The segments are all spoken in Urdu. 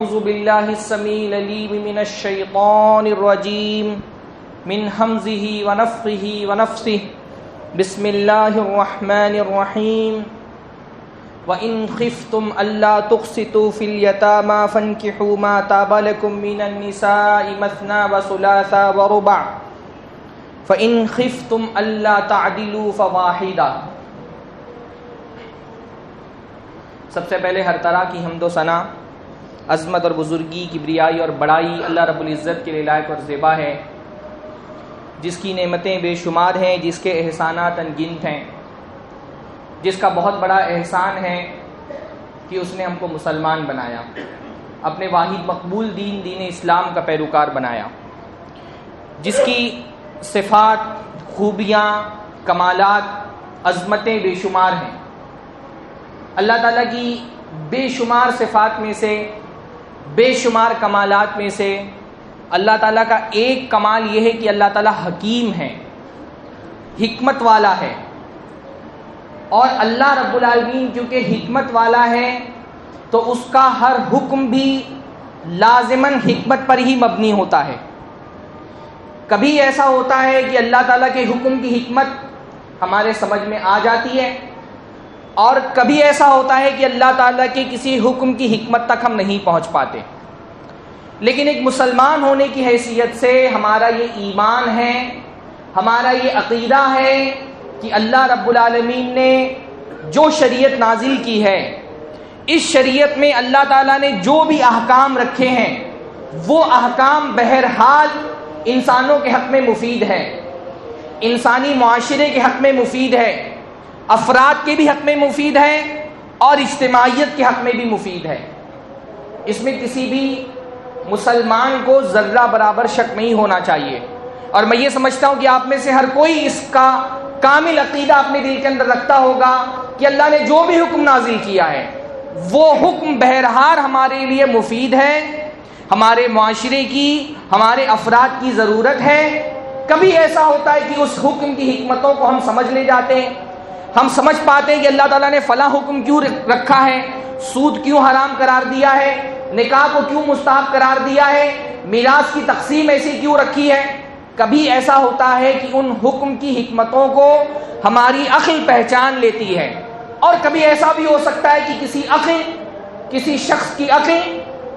أعوذ بالله السميع العليم من الشيطان الرجيم من همزه ونفخه ونفثه بسم الله الرحمن الرحيم وإن خفتم ألا تقسطوا في اليتامى فانكحوا ما طاب لكم من النساء مثنى وثلاث ورباع فإن خفتم ألا تعدلوا فواحدة۔ سب سے پہلے ہر طرح کی حمد و ثنا، عظمت اور بزرگی، کبریائی اور بڑائی اللہ رب العزت کے لیے لائق اور زیبا ہے، جس کی نعمتیں بے شمار ہیں، جس کے احسانات انگنت ہیں، جس کا بہت بڑا احسان ہے کہ اس نے ہم کو مسلمان بنایا، اپنے واحد مقبول دین اسلام کا پیروکار بنایا، جس کی صفات، خوبیاں، کمالات، عظمتیں بے شمار ہیں۔ اللہ تعالیٰ کی بے شمار صفات میں سے، بے شمار کمالات میں سے اللہ تعالیٰ کا ایک کمال یہ ہے کہ اللہ تعالیٰ حکیم ہے، حکمت والا ہے، اور اللہ رب العالمین کیونکہ حکمت والا ہے تو اس کا ہر حکم بھی لازماً حکمت پر ہی مبنی ہوتا ہے۔ کبھی ایسا ہوتا ہے کہ اللہ تعالیٰ کے حکم کی حکمت ہمارے سمجھ میں آ جاتی ہے، اور کبھی ایسا ہوتا ہے کہ اللہ تعالیٰ کے کسی حکم کی حکمت تک ہم نہیں پہنچ پاتے۔ لیکن ایک مسلمان ہونے کی حیثیت سے ہمارا یہ ایمان ہے، ہمارا یہ عقیدہ ہے کہ اللہ رب العالمین نے جو شریعت نازل کی ہے، اس شریعت میں اللہ تعالیٰ نے جو بھی احکام رکھے ہیں وہ احکام بہرحال انسانوں کے حق میں مفید ہے، انسانی معاشرے کے حق میں مفید ہے، افراد کے بھی حق میں مفید ہے، اور اجتماعیت کے حق میں بھی مفید ہے۔ اس میں کسی بھی مسلمان کو ذرہ برابر شک نہیں ہونا چاہیے، اور میں یہ سمجھتا ہوں کہ آپ میں سے ہر کوئی اس کا کامل عقیدہ اپنے دل کے اندر رکھتا ہوگا کہ اللہ نے جو بھی حکم نازل کیا ہے وہ حکم بہرحال ہمارے لیے مفید ہے، ہمارے معاشرے کی، ہمارے افراد کی ضرورت ہے۔ کبھی ایسا ہوتا ہے کہ اس حکم کی حکمتوں کو ہم سمجھ لے جاتے ہیں، ہم سمجھ پاتے ہیں کہ اللہ تعالیٰ نے فلاں حکم کیوں رکھا ہے، سود کیوں حرام قرار دیا ہے، نکاح کو کیوں مستحب قرار دیا ہے، میراث کی تقسیم ایسی کیوں رکھی ہے۔ کبھی ایسا ہوتا ہے کہ ان حکم کی حکمتوں کو ہماری عقل پہچان لیتی ہے، اور کبھی ایسا بھی ہو سکتا ہے کہ کسی شخص کی عقل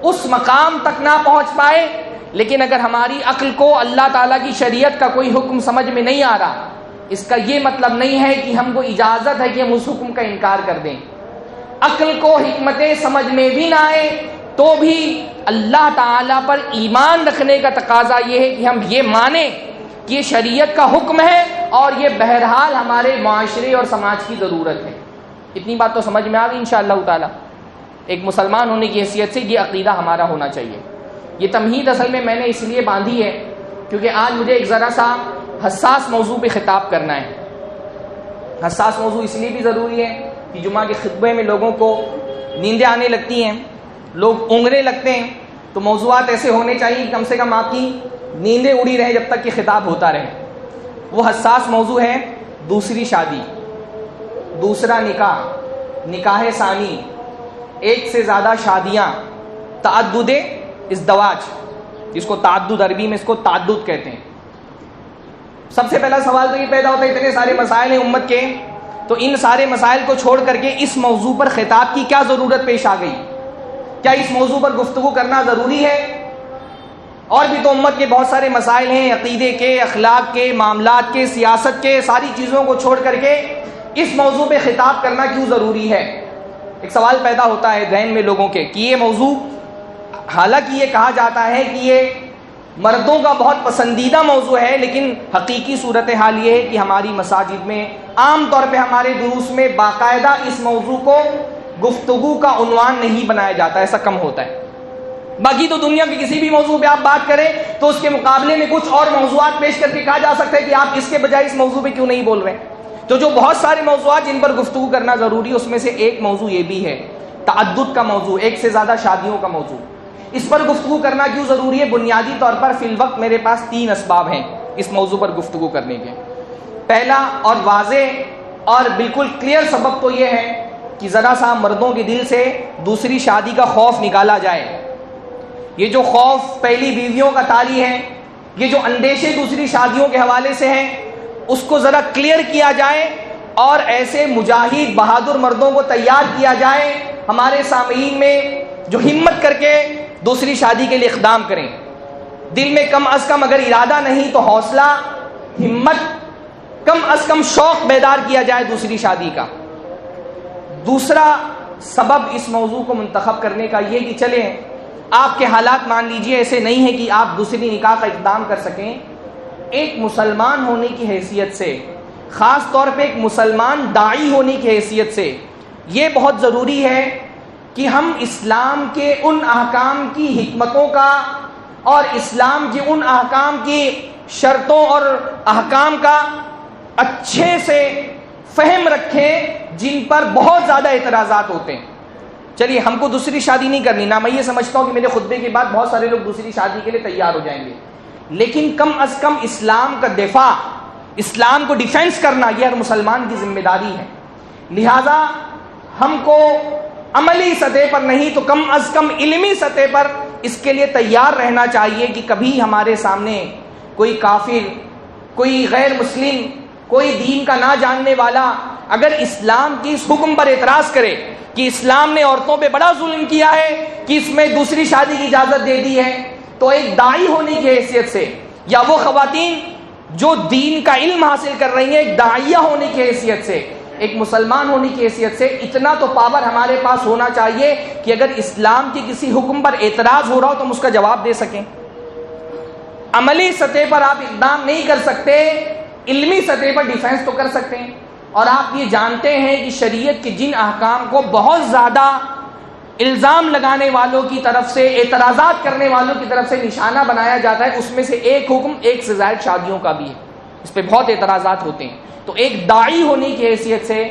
اس مقام تک نہ پہنچ پائے، لیکن اگر ہماری عقل کو اللہ تعالیٰ کی شریعت کا کوئی حکم سمجھ میں نہیں آ رہا، اس کا یہ مطلب نہیں ہے کہ ہم کو اجازت ہے کہ ہم اس حکم کا انکار کر دیں۔ عقل کو حکمتیں سمجھ میں بھی نہ آئے تو بھی اللہ تعالیٰ پر ایمان رکھنے کا تقاضا یہ ہے کہ ہم یہ مانیں کہ یہ شریعت کا حکم ہے اور یہ بہرحال ہمارے معاشرے اور سماج کی ضرورت ہے۔ اتنی بات تو سمجھ میں آ گئی انشاءاللہ تعالیٰ۔ ایک مسلمان ہونے کی حیثیت سے یہ عقیدہ ہمارا ہونا چاہیے۔ یہ تمہید اصل میں نے اس لیے باندھی ہے کیونکہ آج مجھے ایک ذرا سا حساس موضوع پہ خطاب کرنا ہے۔ حساس موضوع اس لیے بھی ضروری ہے کہ جمعہ کے خطبے میں لوگوں کو نیندیں آنے لگتی ہیں، لوگ اونگنے لگتے ہیں، تو موضوعات ایسے ہونے چاہیے کہ کم سے کم آپ کی نیندیں اڑی رہیں جب تک کہ خطاب ہوتا رہے۔ وہ حساس موضوع ہے دوسری شادی، دوسرا نکاح، نکاح ثانی، ایک سے زیادہ شادیاں، تعدد ازدواج، جس کو تعدد عربی میں اس کو تعدد کہتے ہیں۔ سب سے پہلا سوال تو یہ پیدا ہوتا ہے اتنے سارے مسائل ہیں امت کے، تو ان سارے مسائل کو چھوڑ کر کے اس موضوع پر خطاب کی کیا ضرورت پیش آ گئی؟ کیا اس موضوع پر گفتگو کرنا ضروری ہے؟ اور بھی تو امت کے بہت سارے مسائل ہیں، عقیدے کے، اخلاق کے، معاملات کے، سیاست کے، ساری چیزوں کو چھوڑ کر کے اس موضوع پہ خطاب کرنا کیوں ضروری ہے؟ ایک سوال پیدا ہوتا ہے ذہن میں لوگوں کے کہ یہ موضوع، حالانکہ یہ کہا جاتا ہے کہ یہ مردوں کا بہت پسندیدہ موضوع ہے، لیکن حقیقی صورتحال یہ ہے کہ ہماری مساجد میں عام طور پہ ہمارے دروس میں باقاعدہ اس موضوع کو گفتگو کا عنوان نہیں بنایا جاتا، ایسا کم ہوتا ہے۔ باقی تو دنیا کے کسی بھی موضوع پہ آپ بات کریں تو اس کے مقابلے میں کچھ اور موضوعات پیش کر کے کہا جا سکتا ہے کہ آپ اس کے بجائے اس موضوع پہ کیوں نہیں بول رہے ہیں۔ تو جو بہت سارے موضوعات جن پر گفتگو کرنا ضروری ہے اس میں سے ایک موضوع یہ بھی ہے، تعدد کا موضوع، ایک سے زیادہ شادیوں کا موضوع۔ اس پر گفتگو کرنا کیوں ضروری ہے؟ بنیادی طور پر فی الوقت میرے پاس 3 اسباب ہیں اس موضوع پر گفتگو کرنے کے۔ پہلا اور واضح اور بالکل کلیئر سبب تو یہ ہے کہ ذرا سا مردوں کے دل سے دوسری شادی کا خوف نکالا جائے، یہ جو خوف پہلی بیویوں کا طاری ہے، یہ جو اندیشے دوسری شادیوں کے حوالے سے ہیں، اس کو ذرا کلیئر کیا جائے اور ایسے مجاہد بہادر مردوں کو تیار کیا جائے ہمارے سامعین میں جو ہمت کر کے دوسری شادی کے لیے اقدام کریں۔ دل میں کم از کم اگر ارادہ نہیں تو حوصلہ، ہمت، کم از کم شوق بیدار کیا جائے دوسری شادی کا۔ دوسرا سبب اس موضوع کو منتخب کرنے کا یہ کہ چلیں آپ کے حالات مان لیجئے ایسے نہیں ہیں کہ آپ دوسری نکاح کا اقدام کر سکیں، ایک مسلمان ہونے کی حیثیت سے، خاص طور پہ ایک مسلمان داعی ہونے کی حیثیت سے یہ بہت ضروری ہے کہ ہم اسلام کے ان احکام کی حکمتوں کا اور اسلام کے ان احکام کی شرطوں اور احکام کا اچھے سے فہم رکھیں جن پر بہت زیادہ اعتراضات ہوتے ہیں۔ چلیے ہم کو دوسری شادی نہیں کرنی، نہ میں یہ سمجھتا ہوں کہ میرے خطبے کے بعد بہت سارے لوگ دوسری شادی کے لیے تیار ہو جائیں گے، لیکن کم از کم اسلام کا دفاع، اسلام کو ڈیفینس کرنا یہ ہر مسلمان کی ذمہ داری ہے۔ لہذا ہم کو عملی سطح پر نہیں تو کم از کم علمی سطح پر اس کے لیے تیار رہنا چاہیے کہ کبھی ہمارے سامنے کوئی کافر، کوئی غیر مسلم، کوئی دین کا نہ جاننے والا اگر اسلام کی اس حکم پر اعتراض کرے کہ اسلام نے عورتوں پہ بڑا ظلم کیا ہے کہ اس میں دوسری شادی کی اجازت دے دی ہے، تو ایک داعی ہونے کی حیثیت سے، یا وہ خواتین جو دین کا علم حاصل کر رہی ہیں ایک داعیہ ہونے کی حیثیت سے، ایک مسلمان ہونے کی حیثیت سے اتنا تو پاور ہمارے پاس ہونا چاہیے کہ اگر اسلام کے کسی حکم پر اعتراض ہو رہا ہو تو ہم اس کا جواب دے سکیں۔ عملی سطح پر آپ اقدام نہیں کر سکتے، علمی سطح پر ڈیفینس تو کر سکتے ہیں۔ اور آپ یہ جانتے ہیں کہ شریعت کے جن احکام کو بہت زیادہ الزام لگانے والوں کی طرف سے، اعتراضات کرنے والوں کی طرف سے نشانہ بنایا جاتا ہے، اس میں سے ایک حکم ایک سے زائد شادیوں کا بھی ہے، اس پہ بہت اعتراضات ہوتے ہیں۔ تو ایک داعی ہونے کی حیثیت سے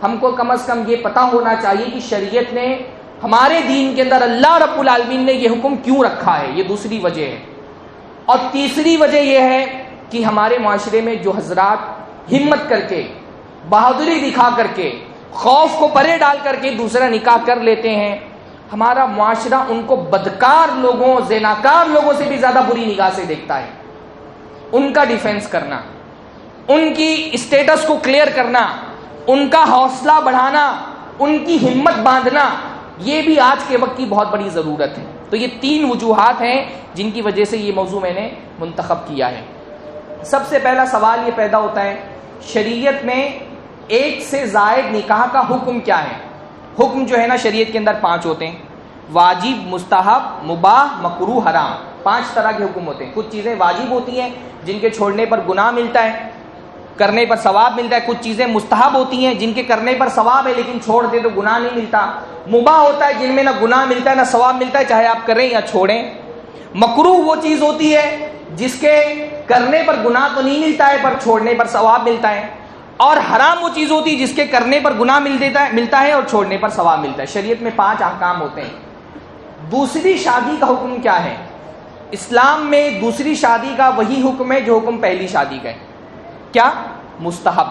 ہم کو کم از کم یہ پتہ ہونا چاہیے کہ شریعت نے ہمارے دین کے اندر اللہ رب العالمین نے یہ حکم کیوں رکھا ہے، یہ دوسری وجہ ہے۔ اور تیسری وجہ یہ ہے کہ ہمارے معاشرے میں جو حضرات ہمت کر کے، بہادری دکھا کر کے، خوف کو پرے ڈال کر کے دوسرا نکاح کر لیتے ہیں، ہمارا معاشرہ ان کو بدکار لوگوں، زناکار لوگوں سے بھی زیادہ بری نگاہ سے دیکھتا ہے۔ ان کا ڈیفینس کرنا، ان کی اسٹیٹس کو کلیئر کرنا، ان کا حوصلہ بڑھانا، ان کی ہمت باندھنا، یہ بھی آج کے وقت کی بہت بڑی ضرورت ہے۔ تو یہ تین وجوہات ہیں جن کی وجہ سے یہ موضوع میں نے منتخب کیا ہے۔ سب سے پہلا سوال یہ پیدا ہوتا ہے، شریعت میں ایک سے زائد نکاح کا حکم کیا ہے؟ حکم جو ہے نا شریعت کے اندر 5 ہوتے ہیں، واجب، مستحب، مباح، مکروہ، حرام، 5 طرح کے حکم ہوتے ہیں۔ کچھ چیزیں واجب ہوتی ہیں جن کے چھوڑنے پر گناہ ملتا ہے، کرنے پر ثواب ملتا ہے۔ کچھ چیزیں مستحب ہوتی ہیں جن کے کرنے پر ثواب ہے لیکن چھوڑ دے تو گناہ نہیں ملتا۔ مباح ہوتا ہے جن میں نہ گناہ ملتا ہے نہ ثواب ملتا ہے، چاہے آپ کریں یا چھوڑیں۔ مکروہ وہ چیز ہوتی ہے جس کے کرنے پر گناہ تو نہیں ملتا ہے پر چھوڑنے پر ثواب ملتا ہے، اور حرام وہ چیز ہوتی ہے جس کے کرنے پر گناہ ملتا ہے اور چھوڑنے پر ثواب ملتا ہے۔ شریعت میں 5 احکام ہوتے ہیں۔ دوسری شادی کا حکم کیا ہے؟ اسلام میں دوسری شادی کا وہی حکم ہے جو حکم پہلی شادی کا ہے۔ کیا؟ مستحب۔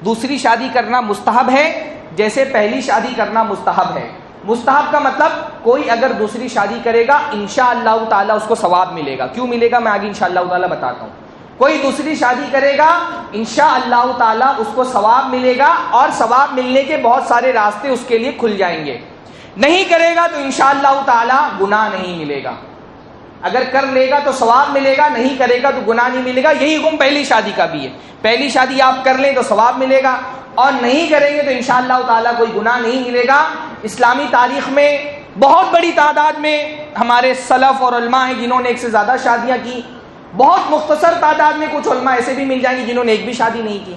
دوسری شادی کرنا مستحب ہے جیسے پہلی شادی کرنا مستحب ہے۔ مستحب کا مطلب کوئی اگر دوسری شادی کرے گا انشاءاللہ تعالی اس کو ثواب ملے گا۔ کیوں ملے گا میں آگے انشاءاللہ تعالی بتاتا ہوں۔ کوئی دوسری شادی کرے گا انشاءاللہ تعالی اس کو ثواب ملے گا، اور ثواب ملنے کے بہت سارے راستے اس کے لیے کھل جائیں گے۔ نہیں کرے گا تو انشاءاللہ تعالی گناہ نہیں ملے گا۔ اگر کر لے گا تو ثواب ملے گا، نہیں کرے گا تو گناہ نہیں ملے گا۔ یہی حکم پہلی شادی کا بھی ہے۔ پہلی شادی آپ کر لیں تو ثواب ملے گا، اور نہیں کریں گے تو انشاءاللہ تعالی کوئی گناہ نہیں ملے گا۔ اسلامی تاریخ میں بہت بڑی تعداد میں ہمارے سلف اور علماء ہیں جنہوں نے ایک سے زیادہ شادیاں کی، بہت مختصر تعداد میں کچھ علماء ایسے بھی مل جائیں گے جنہوں نے ایک بھی شادی نہیں کی۔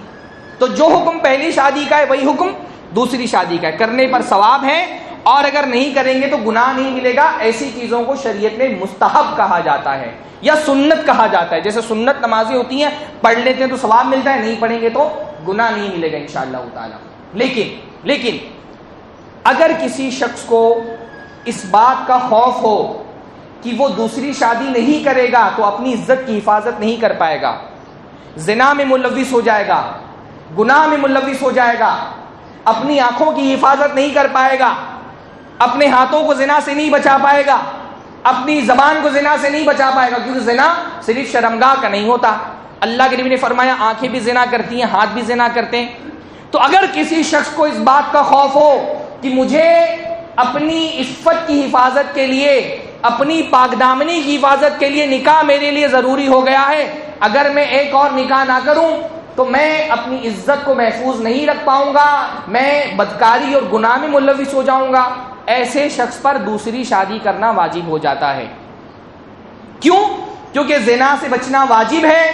تو جو حکم پہلی شادی کا ہے وہی حکم دوسری شادی کا ہے، کرنے پر ثواب ہے اور اگر نہیں کریں گے تو گناہ نہیں ملے گا۔ ایسی چیزوں کو شریعت میں مستحب کہا جاتا ہے یا سنت کہا جاتا ہے۔ جیسے سنت نمازیں ہوتی ہیں، پڑھ لیتے ہیں تو ثواب ملتا ہے، نہیں پڑھیں گے تو گناہ نہیں ملے گا انشاءاللہ تعالی۔ لیکن اگر کسی شخص کو اس بات کا خوف ہو کہ وہ دوسری شادی نہیں کرے گا تو اپنی عزت کی حفاظت نہیں کر پائے گا، زنا میں ملوث ہو جائے گا، گناہ میں ملوث ہو جائے گا، اپنی آنکھوں کی حفاظت نہیں کر پائے گا، اپنے ہاتھوں کو زنا سے نہیں بچا پائے گا، اپنی زبان کو زنا سے نہیں بچا پائے گا، کیونکہ زنا صرف شرمگاہ کا نہیں ہوتا۔ اللہ کے نبی نے فرمایا آنکھیں بھی زنا کرتی ہیں، ہاتھ بھی زنا کرتے ہیں۔ تو اگر کسی شخص کو اس بات کا خوف ہو کہ مجھے اپنی عفت کی حفاظت کے لیے، اپنی پاک دامنی کی حفاظت کے لیے نکاح میرے لیے ضروری ہو گیا ہے، اگر میں ایک اور نکاح نہ کروں تو میں اپنی عزت کو محفوظ نہیں رکھ پاؤں گا، میں بدکاری اور گناہ میں ملوث ہو جاؤں گا، ایسے شخص پر دوسری شادی کرنا واجب ہو جاتا ہے۔ کیوں؟ کیونکہ زنا سے بچنا واجب ہے،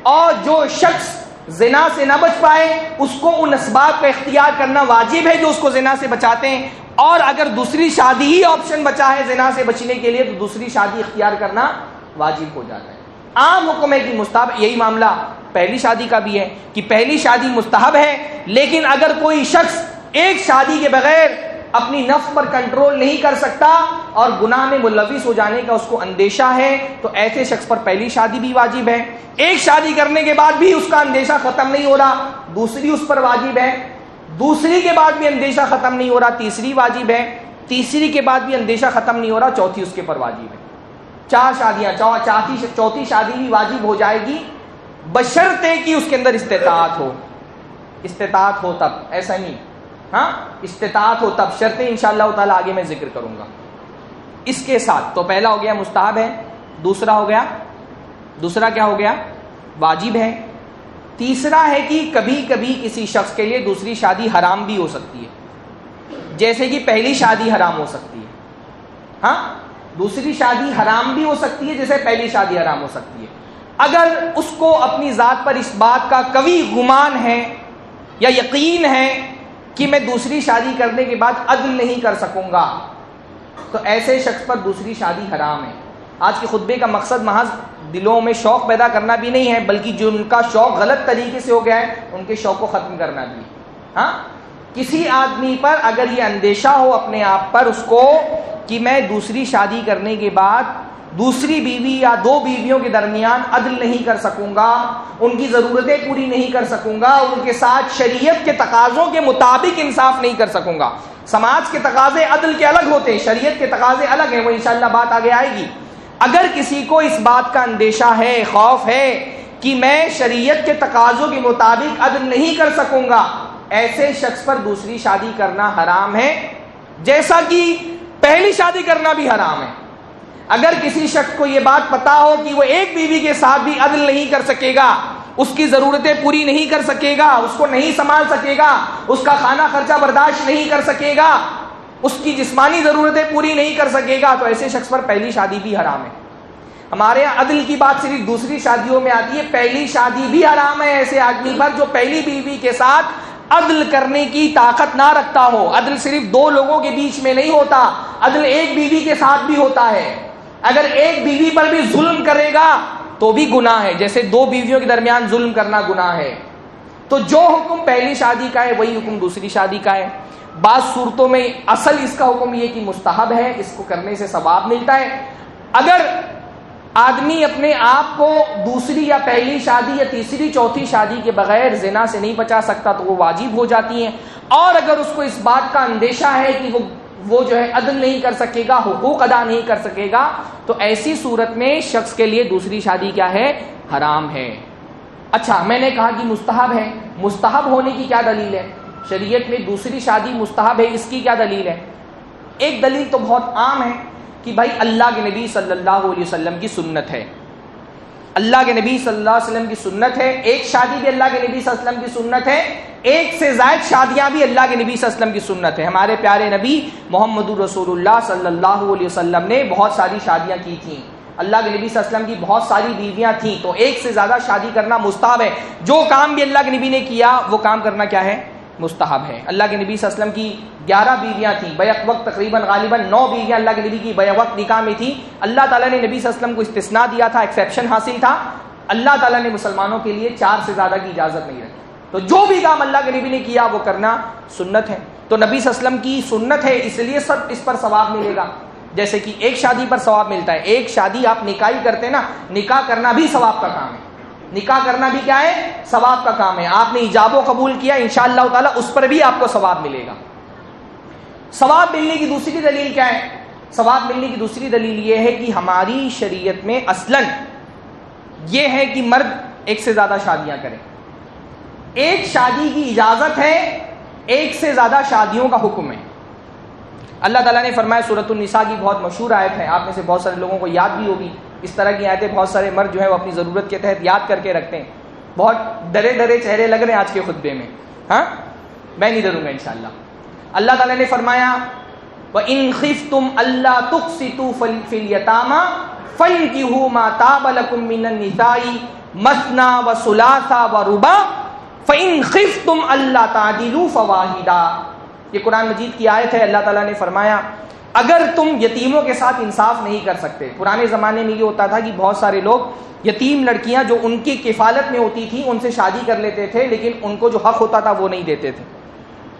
اور جو شخص زنا سے نہ بچ پائے اس کو ان اسباب کا اختیار کرنا واجب ہے جو اس کو زنا سے بچاتے ہیں، اور اگر دوسری شادی ہی آپشن بچا ہے زنا سے بچنے کے لیے تو دوسری شادی اختیار کرنا واجب ہو جاتا ہے۔ عام حکم ہے کہ مستحب، یہی معاملہ پہلی شادی کا بھی ہے کہ پہلی شادی مستحب ہے، لیکن اگر کوئی شخص ایک شادی کے بغیر اپنی نفس پر کنٹرول نہیں کر سکتا اور گناہ میں ملوث ہو جانے کا اس کو اندیشہ ہے تو ایسے شخص پر پہلی شادی بھی واجب ہے۔ ایک شادی کرنے کے بعد بھی اس کا اندیشہ ختم نہیں ہو رہا، دوسری اس پر واجب ہے، دوسری کے بعد بھی اندیشہ ختم نہیں ہو رہا، تیسری واجب ہے، تیسری کے بعد بھی اندیشہ ختم نہیں ہو رہا، چوتھی اس کے پر واجب ہے۔ چار شادیاں، چوتھی شادی بھی واجب ہو جائے گی بشرطے کہ اس کے اندر استطاعت ہو۔ استطاعت ہو تب، ایسا نہیں، ہاں استطاعت ہو تب، شرطیں انشاءاللہ تعالی آگے میں ذکر کروں گا۔ اس کے ساتھ تو پہلا ہو گیا مستحب ہے، دوسرا کیا ہو گیا؟ واجب ہے۔ تیسرا ہے کہ کبھی کبھی کسی شخص کے لیے دوسری شادی حرام بھی ہو سکتی ہے، جیسے کہ پہلی شادی حرام ہو سکتی ہے، ہاں دوسری شادی حرام بھی ہو سکتی ہے جیسے پہلی شادی حرام ہو سکتی ہے۔ اگر اس کو اپنی ذات پر اس بات کا قوی گمان ہے یا یقین ہے کہ میں دوسری شادی کرنے کے بعد عدل نہیں کر سکوں گا تو ایسے شخص پر دوسری شادی حرام ہے۔ آج کے خطبے کا مقصد محض دلوں میں شوق پیدا کرنا بھی نہیں ہے، بلکہ جو ان کا شوق غلط طریقے سے ہو گیا ہے ان کے شوق کو ختم کرنا بھی۔ ہاں کسی آدمی پر اگر یہ اندیشہ ہو اپنے آپ پر اس کو کہ میں دوسری شادی کرنے کے بعد دوسری بیوی یا دو بیویوں کے درمیان عدل نہیں کر سکوں گا، ان کی ضرورتیں پوری نہیں کر سکوں گا، ان کے ساتھ شریعت کے تقاضوں کے مطابق انصاف نہیں کر سکوں گا۔ سماج کے تقاضے عدل کے الگ ہوتے ہیں، شریعت کے تقاضے الگ ہیں، وہ انشاءاللہ بات آگے آئے گی۔ اگر کسی کو اس بات کا اندیشہ ہے، خوف ہے کہ میں شریعت کے تقاضوں کے مطابق عدل نہیں کر سکوں گا، ایسے شخص پر دوسری شادی کرنا حرام ہے، جیسا کہ پہلی شادی کرنا بھی حرام ہے۔ اگر کسی شخص کو یہ بات پتا ہو کہ وہ ایک بیوی کے ساتھ بھی عدل نہیں کر سکے گا، اس کی ضرورتیں پوری نہیں کر سکے گا، اس کو نہیں سنبھال سکے گا، اس کا کھانا خرچہ برداشت نہیں کر سکے گا، اس کی جسمانی ضرورتیں پوری نہیں کر سکے گا، تو ایسے شخص پر پہلی شادی بھی حرام ہے۔ ہمارے یہاں عدل کی بات صرف دوسری شادیوں میں آتی ہے، پہلی شادی بھی حرام ہے ایسے آدمی پر جو پہلی بیوی کے ساتھ عدل کرنے کی طاقت نہ رکھتا ہو۔ عدل صرف دو لوگوں کے بیچ میں نہیں ہوتا، عدل ایک بیوی کے ساتھ بھی ہوتا ہے۔ اگر ایک بیوی پر بھی ظلم کرے گا تو بھی گناہ ہے، جیسے دو بیویوں کے درمیان ظلم کرنا گناہ ہے۔ تو جو حکم پہلی شادی کا ہے وہی حکم دوسری شادی کا ہے۔ بعض صورتوں میں اصل اس کا حکم یہ کہ مستحب ہے، اس کو کرنے سے ثواب ملتا ہے۔ اگر آدمی اپنے آپ کو دوسری یا پہلی شادی یا تیسری چوتھی شادی کے بغیر زنا سے نہیں بچا سکتا تو وہ واجب ہو جاتی ہیں، اور اگر اس کو اس بات کا اندیشہ ہے کہ وہ جو ہے عدل نہیں کر سکے گا، حقوق ادا نہیں کر سکے گا، تو ایسی صورت میں شخص کے لیے دوسری شادی کیا ہے؟ حرام ہے۔ اچھا، میں نے کہا کہ مستحب ہے، مستحب ہونے کی کیا دلیل ہے؟ شریعت میں دوسری شادی مستحب ہے، اس کی کیا دلیل ہے؟ ایک دلیل تو بہت عام ہے کہ بھائی اللہ کے نبی صلی اللہ علیہ وسلم کی سنت ہے، اللہ کے نبی صلی اللہ علیہ وسلم کی سنت ہے، ایک شادی بھی اللہ کے نبی صلی اللہ علیہ وسلم کی سنت ہے، ایک سے زائد شادیاں بھی اللہ کے نبی صلی اللہ علیہ وسلم کی سنت ہے۔ ہمارے پیارے نبی محمد رسول اللہ صلی اللہ علیہ وسلم نے بہت ساری شادیاں کی تھیں، اللہ کے نبی صلی اللہ علیہ وسلم کی بہت ساری بیویاں تھیں، تو ایک سے زیادہ شادی کرنا مستحب ہے۔ جو کام بھی اللہ کے نبی نے کیا وہ کام کرنا کیا ہے؟ مستحب ہے۔ اللہ کے نبی صلی اللہ علیہ وسلم کی 11 بیویاں تھیں، بیک وقت تقریباً غالباً 9 بیویاں اللہ کے نبی کی بیک وقت نکاح میں تھیں۔ اللہ تعالیٰ نے نبی صلی اللہ علیہ وسلم کو استثناء دیا تھا، ایکسیپشن حاصل تھا، اللہ تعالیٰ نے مسلمانوں کے لیے 4 سے زیادہ کی اجازت نہیں رکھی۔ تو جو بھی کام اللہ کے نبی نے کیا وہ کرنا سنت ہے، تو نبی صلی اللہ علیہ وسلم کی سنت ہے، اس لیے سب اس پر ثواب ملے گا۔ جیسے کہ ایک شادی پر ثواب ملتا ہے، ایک شادی آپ نکاح ہی کرتے ہیں نا، نکاح کرنا بھی ثواب کا کام ہے، نکاح کرنا بھی کیا ہے؟ ثواب کا کام ہے۔ آپ نے ایجاب و قبول کیا انشاءاللہ تعالی اس پر بھی آپ کو ثواب ملے گا۔ ثواب ملنے کی دوسری دلیل کیا ہے؟ ثواب ملنے کی دوسری دلیل یہ ہے کہ ہماری شریعت میں اصلاً یہ ہے کہ مرد ایک سے زیادہ شادیاں کریں. ایک شادی کی اجازت ہے، ایک سے زیادہ شادیوں کا حکم ہے. اللہ تعالیٰ نے فرمایا، سورۃ النساء کی بہت مشہور آیت ہے، آپ میں سے بہت سارے لوگوں کو یاد بھی ہوگی. اس طرح کی آیتیں بہت سارے مرد جو ہے وہ اپنی ضرورت کے تحت یاد کر کے رکھتے ہیں. بہت ڈرے ڈرے چہرے لگ رہے ہیں آج کے خطبے میں. ہاں، میں نہیں ڈروں گا انشاءاللہ. اللہ تعالیٰ نے فرمایا وَإِنْ خِفْتُمْ أَلَّا تُقْسِطُوا فِي الْيَتَامَى فَانكِحُوا مَا طَابَ لَكُم مِّنَ النِّسَاءِ مَثْنَىٰ وَثُلَاثَ وَرُبَاعَ فَإِنْ خِفْتُمْ أَلَّا تَعْدِلُوا فَوَاحِدًا. یہ قرآن مجید کی آیت ہے. اللہ تعالیٰ نے فرمایا اگر تم یتیموں کے ساتھ انصاف نہیں کر سکتے. پرانے زمانے میں یہ ہوتا تھا کہ بہت سارے لوگ یتیم لڑکیاں جو ان کی کفالت میں ہوتی تھیں ان سے شادی کر لیتے تھے، لیکن ان کو جو حق ہوتا تھا وہ نہیں دیتے تھے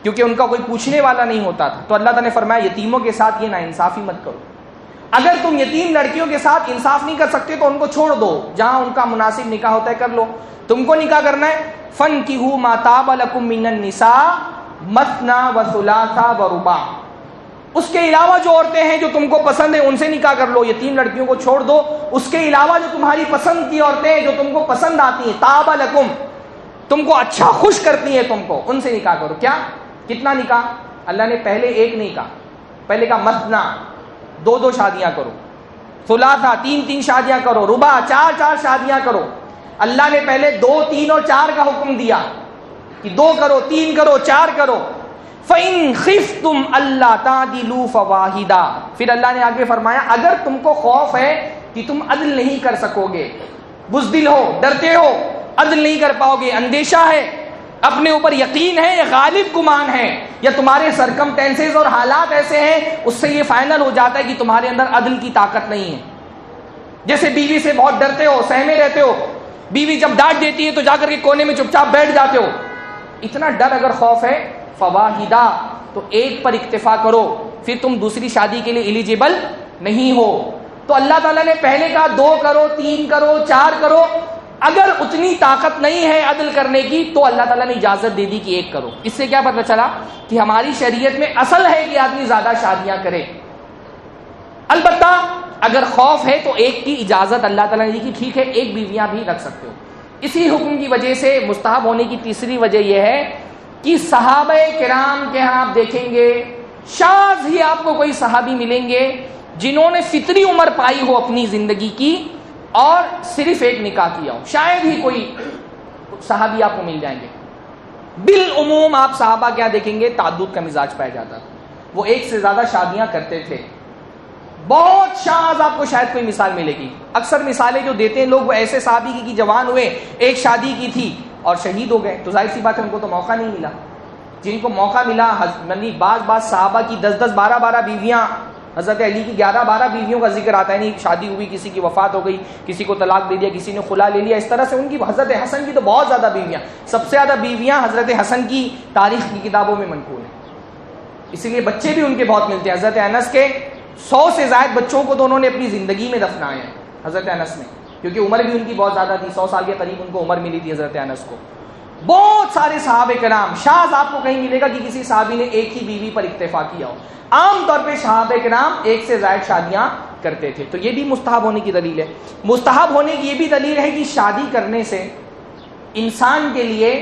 کیونکہ ان کا کوئی پوچھنے والا نہیں ہوتا تھا. تو اللہ تعالیٰ نے فرمایا یتیموں کے ساتھ یہ ناانصافی مت کرو. اگر تم یتیم لڑکیوں کے ساتھ انصاف نہیں کر سکتے تو ان کو چھوڑ دو، جہاں ان کا مناسب نکاح ہوتا ہے کر لو. تم کو نکاح کرنا ہے فَانكِحُوا مَا طَابَ لَكُم مِّنَ النِّسَاءِ مَثْنَىٰ وَثُلَاثَ وَرُبَاعَ. اس کے علاوہ جو عورتیں ہیں جو تم کو پسند ہیں ان سے نکاح کر لو. یتیم لڑکیوں کو چھوڑ دو. اس کے علاوہ جو تمہاری پسند کی عورتیں ہیں جو تم کو پسند آتی ہیں، طَابَ لَكُم، تم کو اچھا خوش کرتی ہیں تم کو، ان سے نکاح کرو. کیا کتنا نکاح؟ اللہ نے پہلے ایک نہیں کہا، پہلے کہا مثنا، دو شادیاں کرو. ثلاثہ، تین شادیاں کرو. رباع، چار شادیاں کرو. اللہ نے پہلے 2، 3 اور 4 کا حکم دیا کہ 2 کرو، 3 کرو، 4 کرو. فَإِنْ خِفْتُمْ أَلَّا تَعْدِلُوا فَوَاحِدًا. پھر اللہ نے آگے فرمایا اگر تم کو خوف ہے کہ تم عدل نہیں کر سکو گے، بزدل ہو، ڈرتے ہو، عدل نہیں کر پاؤ گے، اندیشہ ہے، اپنے اوپر یقین ہے یا غالب گمان ہے، یا تمہارے سرکمٹینسز اور حالات ایسے ہیں اس سے یہ فائنل ہو جاتا ہے کہ تمہارے اندر عدل کی طاقت نہیں ہے. جیسے بیوی سے بہت ڈرتے ہو، سہمے رہتے ہو، بیوی جب ڈانٹ دیتی ہے تو جا کر کے کونے میں چپ چاپ بیٹھ جاتے ہو. اتنا ڈر اگر خوف ہے فواحدہ، تو ایک پر اکتفا کرو، پھر تم دوسری شادی کے لیے ایلیجیبل نہیں ہو. تو اللہ تعالیٰ نے پہلے کہا 2 کرو، 3 کرو، 4 کرو. اگر اتنی طاقت نہیں ہے عدل کرنے کی تو اللہ تعالیٰ نے اجازت دے دی کہ 1 کرو. اس سے کیا پتہ چلا کہ ہماری شریعت میں اصل ہے کہ آدمی زیادہ شادیاں کرے. البتہ اگر خوف ہے تو 1 کی اجازت اللہ تعالیٰ نے دی کہ ٹھیک ہے 1 بیویاں بھی رکھ سکتے ہو. اسی حکم کی وجہ سے مستحب ہونے کی تیسری وجہ یہ ہے کہ صحابہ کرام کے ہاں آپ دیکھیں گے شاذ ہی آپ کو کوئی صحابی ملیں گے جنہوں نے فطری عمر پائی ہو اپنی زندگی کی اور صرف 1 نکاح کیا ہو. شاید ہی کوئی صحابی آپ کو مل جائیں گے. بالعموم آپ صحابہ کیا دیکھیں گے، تعدد کا مزاج پایا جاتا تھا. وہ 1 سے زیادہ شادیاں کرتے تھے. بہت شاذ آپ کو شاید کوئی مثال ملے گی. اکثر مثالیں جو دیتے ہیں لوگ وہ ایسے صحابی کی جوان ہوئے، 1 شادی کی تھی اور شہید ہو گئے، تو ظاہر سی بات ہے ان کو تو موقع نہیں ملا. جن کو موقع ملا یعنی بعض صحابہ کی 10 12 بیویاں، حضرت علی کی 11 بیویوں کا ذکر آتا ہے. نہیں شادی ہوئی، کسی کی وفات ہو گئی، کسی کو طلاق دے دیا، کسی نے خلا لے لیا. اس طرح سے ان کی حضرت حسن کی تو بہت زیادہ بیویاں، سب سے زیادہ بیویاں حضرت حسن کی تاریخ کی کتابوں میں منقول ہیں. اسی لیے بچے بھی ان کے بہت ملتے ہیں. حضرت انس کے 100 سے زائد بچوں کو تو انہوں نے اپنی زندگی میں دفنایا ہے حضرت انس نے، کیونکہ عمر بھی ان کی بہت زیادہ تھی. 100 سال کے قریب ان کو عمر ملی تھی حضرت انس کو. بہت سارے صحابہ کرام، شاذ آپ کو کہیں ملے گا کہ کسی صحابی نے 1 ہی بیوی پر اکتفا کیا ہو. عام طور پہ صحابہ کرام 1 سے زائد شادیاں کرتے تھے. تو یہ بھی مستحب ہونے کی دلیل ہے. مستحب ہونے کی یہ بھی دلیل ہے کہ شادی کرنے سے انسان کے لیے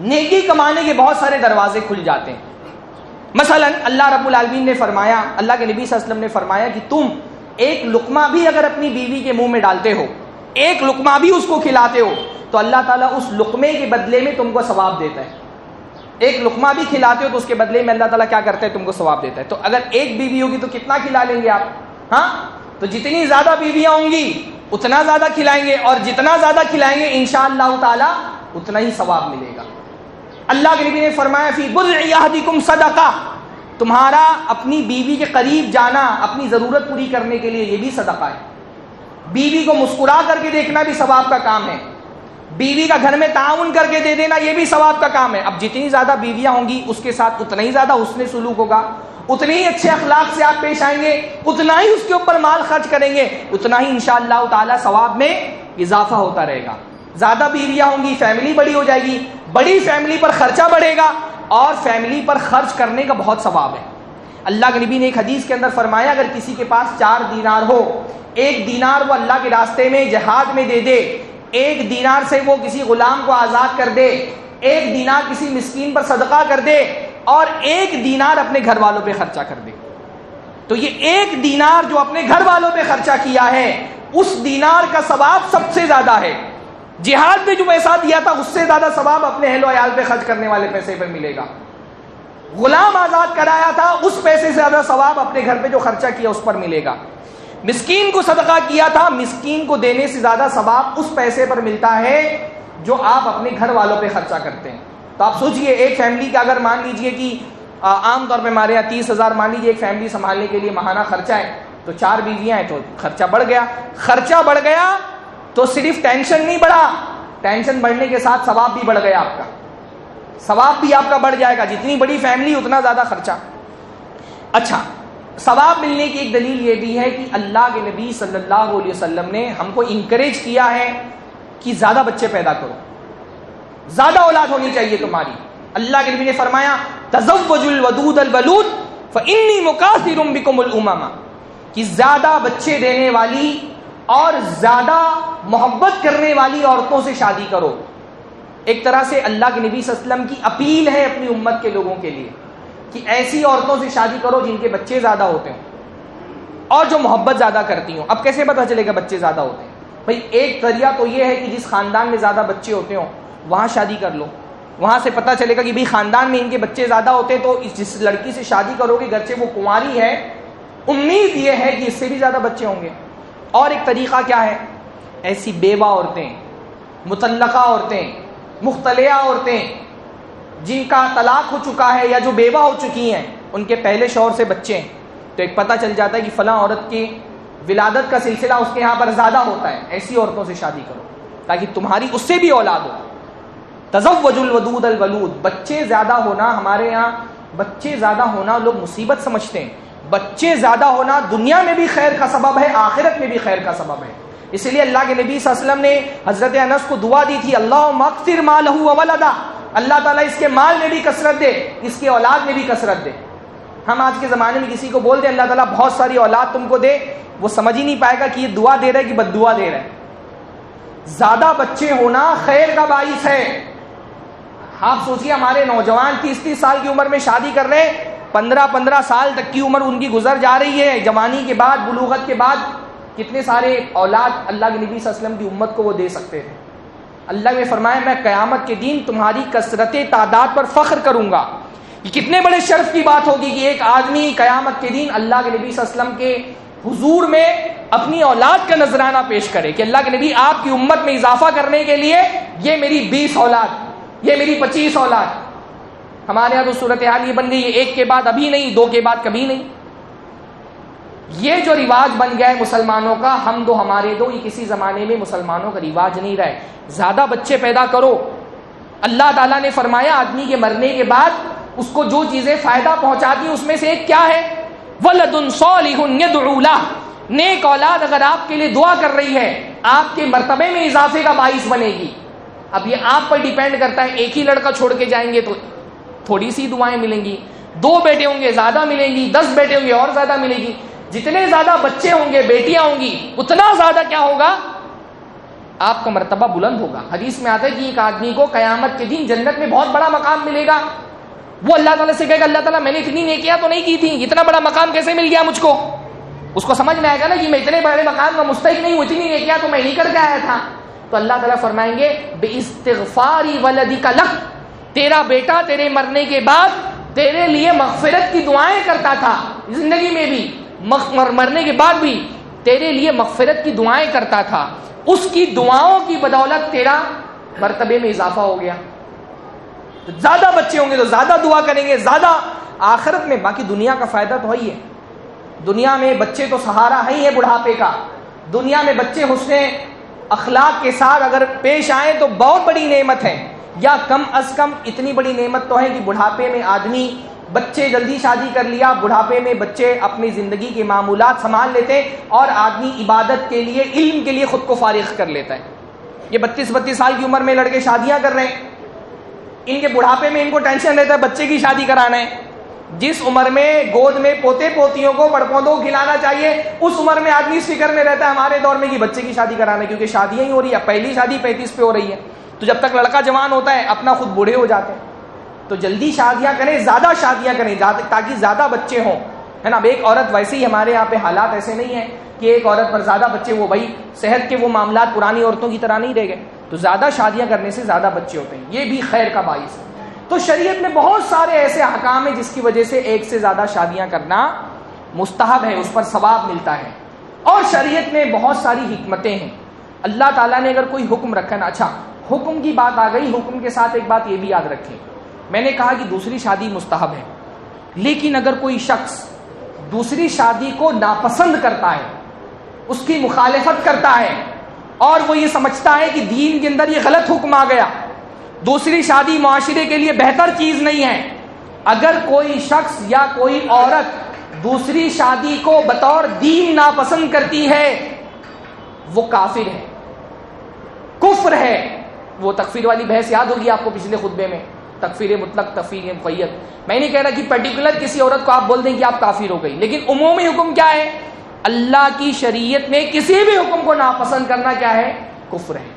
نیکی کمانے کے بہت سارے دروازے کھل جاتے ہیں. مثلا اللہ رب العالمین نے فرمایا، اللہ کے نبی صلی اللہ علیہ وسلم نے فرمایا کہ تم 1 لقمہ بھی اگر اپنی بیوی کے منہ میں ڈالتے ہو، 1 لقمہ بھی اس کو کھلاتے ہو تو اللہ تعالیٰ اس لقمے کے بدلے میں تم کو ثواب دیتا ہے. 1 لقمہ بھی کھلاتے ہو تو اس کے بدلے میں اللہ تعالیٰ کیا کرتا ہے، تم کو ثواب دیتا ہے. تو اگر 1 بیوی ہوگی تو کتنا کھلا لیں گے آپ؟ ہاں، تو جتنی زیادہ بیویاں ہوں گی اتنا زیادہ کھلائیں گے، اور جتنا زیادہ کھلائیں گے انشاءاللہ تعالیٰ اتنا ہی ثواب ملے گا. اللہ کے نبی نے فرمایا فی بضع احدکم صدقہ، تمہارا اپنی بیوی کے قریب جانا اپنی ضرورت پوری کرنے کے لیے یہ بھی صدقہ ہے. بیوی کو مسکرا کر کے دیکھنا بھی ثواب کا کام ہے. بیوی کا گھر میں تعاون کر کے دے دینا یہ بھی ثواب کا کام ہے. اب جتنی زیادہ بیویاں ہوں گی اس کے ساتھ اتنا ہی زیادہ حسن سلوک ہوگا، اتنے ہی اچھے اخلاق سے آپ پیش آئیں گے، اتنا ہی اس کے اوپر مال خرچ کریں گے، اتنا ہی انشاءاللہ تعالی ثواب میں اضافہ ہوتا رہے گا. زیادہ بیویاں ہوں گی فیملی بڑی ہو جائے گی، بڑی فیملی پر خرچہ بڑھے گا اور فیملی پر خرچ کرنے کا بہت ثواب ہے. اللہ کے نبی نے ایک حدیث کے اندر فرمایا اگر کسی کے پاس 4 دینار ہو، 1 دینار وہ اللہ کے راستے میں جہاد میں دے دے، 1 دینار سے وہ کسی غلام کو آزاد کر دے، 1 دینار کسی مسکین پر صدقہ کر دے، اور 1 دینار اپنے گھر والوں پہ خرچہ کر دے، تو یہ 1 دینار جو اپنے گھر والوں پہ خرچہ کیا ہے اس دینار کا ثواب سب سے زیادہ ہے۔ جہاد میں جو پیسہ دیا تھا اس سے زیادہ ثواب اپنے اہل و عیال پہ خرچ کرنے والے پیسے پہ ملے گا۔ غلام آزاد کرایا تھا اس پیسے سے زیادہ ثواب اپنے گھر پہ جو خرچہ کیا اس پر ملے گا۔ مسکین کو صدقہ کیا تھا، مسکین کو دینے سے زیادہ ثواب اس پیسے پر ملتا ہے جو آپ اپنے گھر والوں پہ خرچہ کرتے ہیں۔ تو آپ سوچئے ایک فیملی کا اگر مان لیجئے کہ عام طور پہ ہمارے یہاں 30,000 مان لیجئے ایک فیملی سنبھالنے کے لیے ماہانہ خرچہ ہے، تو 4 بیویاں ہیں تو خرچہ بڑھ گیا۔ خرچہ بڑھ گیا تو صرف ٹینشن نہیں بڑھا، ٹینشن بڑھنے کے ساتھ ثواب بھی بڑھ گیا، آپ کا ثواب بھی آپ کا بڑھ جائے گا، جتنی بڑی فیملی اتنا زیادہ خرچہ۔ اچھا، ثواب ملنے کی ایک دلیل یہ بھی ہے کہ اللہ کے نبی صلی اللہ علیہ وسلم نے ہم کو انکریج کیا ہے کہ زیادہ بچے پیدا کرو، زیادہ اولاد ہونی چاہیے تمہاری۔ اللہ کے نبی نے فرمایا تزوجوا الودود الولود فانی مکاثر بکم الامم، کہ زیادہ بچے دینے والی اور زیادہ محبت کرنے والی عورتوں سے شادی کرو۔ ایک طرح سے اللہ کے نبی صلی اللہ علیہ وسلم کی اپیل ہے اپنی امت کے لوگوں کے لیے کہ ایسی عورتوں سے شادی کرو جن کے بچے زیادہ ہوتے ہوں اور جو محبت زیادہ کرتی ہوں۔ اب کیسے پتہ چلے گا بچے زیادہ ہوتے ہیں؟ بھئی ایک ذریعہ تو یہ ہے کہ جس خاندان میں زیادہ بچے ہوتے ہوں وہاں شادی کر لو، وہاں سے پتہ چلے گا کہ بھئی خاندان میں ان کے بچے زیادہ ہوتے تو جس لڑکی سے شادی کرو گے گرچہ وہ کنواری ہے امید یہ ہے کہ اس سے بھی زیادہ بچے ہوں گے۔ اور ایک طریقہ کیا ہے، ایسی بیوہ عورتیں، مطلقہ عورتیں، مختلعہ عورتیں جن کا طلاق ہو چکا ہے یا جو بیوہ ہو چکی ہیں، ان کے پہلے شوہر سے بچے ہیں، تو ایک پتہ چل جاتا ہے کہ فلاں عورت کی ولادت کا سلسلہ اس کے یہاں پر زیادہ ہوتا ہے، ایسی عورتوں سے شادی کرو تاکہ تمہاری اس سے بھی اولاد ہو۔ تزوجوا الودود الولود، بچے زیادہ ہونا ہمارے یہاں، بچے زیادہ ہونا لوگ مصیبت سمجھتے ہیں، بچے زیادہ ہونا دنیا میں بھی خیر کا سبب ہے، آخرت میں بھی خیر کا سبب ہے۔ اس لیے اللہ کے نبی صلی اللہ علیہ وسلم نے حضرت انس کو دعا دی تھی اللہم اکثر مالہ وولدہ، اللہ تعالیٰ اس کے مال میں بھی کثرت دے، اس کے اولاد میں بھی کثرت دے۔ ہم آج کے زمانے میں کسی کو بول دیں اللہ تعالیٰ بہت ساری اولاد تم کو دے، وہ سمجھ ہی نہیں پائے گا کہ یہ دعا دے رہا ہے کہ بد دعا دے رہا ہے۔ زیادہ بچے ہونا خیر کا باعث ہے۔ آپ سوچیے ہمارے نوجوان 30 سال کی عمر میں شادی کر رہے ہیں، 15 سال تک کی عمر ان کی گزر جا رہی ہے، جوانی کے بعد بلوغت کے بعد کتنے سارے اولاد اللہ کے نبی صلی اللہ علیہ وسلم کی امت کو وہ دے سکتے تھے۔ اللہ نے فرمایا میں قیامت کے دن تمہاری کثرت تعداد پر فخر کروں گا۔ یہ کتنے بڑے شرف کی بات ہوگی کہ ایک آدمی قیامت کے دن اللہ کے نبی صلی اللہ علیہ وسلم کے حضور میں اپنی اولاد کا نذرانہ پیش کرے کہ اللہ کے نبی آپ کی امت میں اضافہ کرنے کے لیے یہ میری 20 اولاد، یہ میری 25 اولاد۔ ہمارے یہاں تو صورتحال یہ بن گئی ہے ایک کے بعد ابھی نہیں، 2 کے بعد کبھی نہیں۔ یہ جو رواج بن گیا ہے مسلمانوں کا ہم دو ہمارے دو، یہ کسی زمانے میں مسلمانوں کا رواج نہیں رہا ہے۔ زیادہ بچے پیدا کرو۔ اللہ تعالیٰ نے فرمایا آدمی کے مرنے کے بعد اس کو جو چیزیں فائدہ پہنچاتی ہیں اس میں سے ایک کیا ہے، ولد صالح یدعو لہ، نیک اولاد اگر آپ کے لیے دعا کر رہی ہے آپ کے مرتبے میں اضافے کا باعث بنے گی۔ اب یہ آپ پر ڈیپینڈ کرتا ہے، ایک ہی لڑکا چھوڑ کے جائیں گے تو تھوڑی سی دعائیں ملیں گی، 2 بیٹے ہوں گے زیادہ ملیں گی، 10 بیٹے ہوں گے اور زیادہ ملے گی۔ جتنے زیادہ بچے ہوں گے بیٹیاں ہوں گی اتنا زیادہ کیا ہوگا، آپ کا مرتبہ بلند ہوگا۔ حدیث میں آتا ہے کہ ایک آدمی کو قیامت کے دن جنت میں بہت بڑا مقام ملے گا۔ وہ اللہ تعالیٰ سے کہے گا اللہ تعالیٰ میں نے اتنی نیکیاں تو نہیں کی تھی، اتنا بڑا مقام کیسے مل گیا مجھ کو؟ اس کو سمجھ میں آئے گا نا کہ میں اتنے بڑے مقام کا مستحق نہیں ہوں، اتنی نیکیاں تو میں نہیں کر کے آیا تھا۔ تو اللہ تعالیٰ فرمائیں گے باستغفار ولدک لک، تیرا بیٹا تیرے مرنے کے بعد تیرے لیے مغفرت کی دعائیں کرتا تھا، زندگی میں بھی مرنے کے بعد بھی تیرے لیے مغفرت کی دعائیں کرتا تھا، اس کی دعاؤں کی بدولت تیرا مرتبے میں اضافہ ہو گیا۔ تو زیادہ بچے ہوں گے تو زیادہ دعا کریں گے، زیادہ آخرت میں، باقی دنیا کا فائدہ تو ہے ہی ہے۔ دنیا میں بچے تو سہارا ہے ہی ہے بڑھاپے کا، دنیا میں بچے حسن اخلاق کے ساتھ اگر پیش آئیں تو بہت بڑی نعمت ہے، یا کم از کم اتنی بڑی نعمت تو ہے کہ بڑھاپے میں آدمی بچے جلدی شادی کر لیا، بڑھاپے میں بچے اپنی زندگی کے معمولات سنبھال لیتے ہیں اور آدمی عبادت کے لیے علم کے لیے خود کو فارغ کر لیتا ہے۔ یہ 32 سال کی عمر میں لڑکے شادیاں کر رہے ہیں، ان کے بڑھاپے میں ان کو ٹینشن رہتا ہے بچے کی شادی کرانا ہے، جس عمر میں گود میں پوتے پوتیوں کو پڑپودوں کو کھلانا چاہیے، اس عمر میں آدمی اس فکر میں رہتا ہے ہمارے دور میں کہ بچے کی شادی کرانا، کیونکہ شادیاں ہی ہو رہی ہے، پہلی شادی 35 پہ ہو رہی ہے، تو جب تک لڑکا جوان ہوتا ہے اپنا خود بوڑھے ہو جاتے ہیں. تو جلدی شادیاں کریں، زیادہ شادیاں کریں تاکہ زیادہ بچے ہوں، ہے نا. اب ایک عورت، ویسے ہی ہمارے یہاں پہ حالات ایسے نہیں ہیں کہ ایک عورت پر زیادہ بچے، وہ بھائی صحت کے وہ معاملات پرانی عورتوں کی طرح نہیں رہ گئے، تو زیادہ شادیاں کرنے سے زیادہ بچے ہوتے ہیں، یہ بھی خیر کا باعث ہے. تو شریعت میں بہت سارے ایسے احکام ہیں جس کی وجہ سے ایک سے زیادہ شادیاں کرنا مستحب ہے، اس پر ثواب ملتا ہے. اور شریعت میں بہت ساری حکمتیں ہیں. اللہ تعالیٰ نے اگر کوئی حکم رکھا نا، اچھا حکم کی بات آ گئی، حکم کے ساتھ ایک بات یہ بھی یاد رکھیں، میں نے کہا کہ دوسری شادی مستحب ہے، لیکن اگر کوئی شخص دوسری شادی کو ناپسند کرتا ہے، اس کی مخالفت کرتا ہے، اور وہ یہ سمجھتا ہے کہ دین کے اندر یہ غلط حکم آ گیا، دوسری شادی معاشرے کے لیے بہتر چیز نہیں ہے، اگر کوئی شخص یا کوئی عورت دوسری شادی کو بطور دین ناپسند کرتی ہے، وہ کافر ہے، کفر ہے. وہ تکفیر والی بحث یاد ہوگی آپ کو پچھلے خطبے میں، تکفیر مطلق، تکفیر مقید. میں نہیں کہہ رہا کہ پرٹیکولر کسی عورت کو آپ بول دیں کہ آپ کافر ہو گئی، لیکن عمومی حکم کیا ہے؟ اللہ کی شریعت میں کسی بھی حکم کو ناپسند کرنا کیا ہے؟ کفر ہے.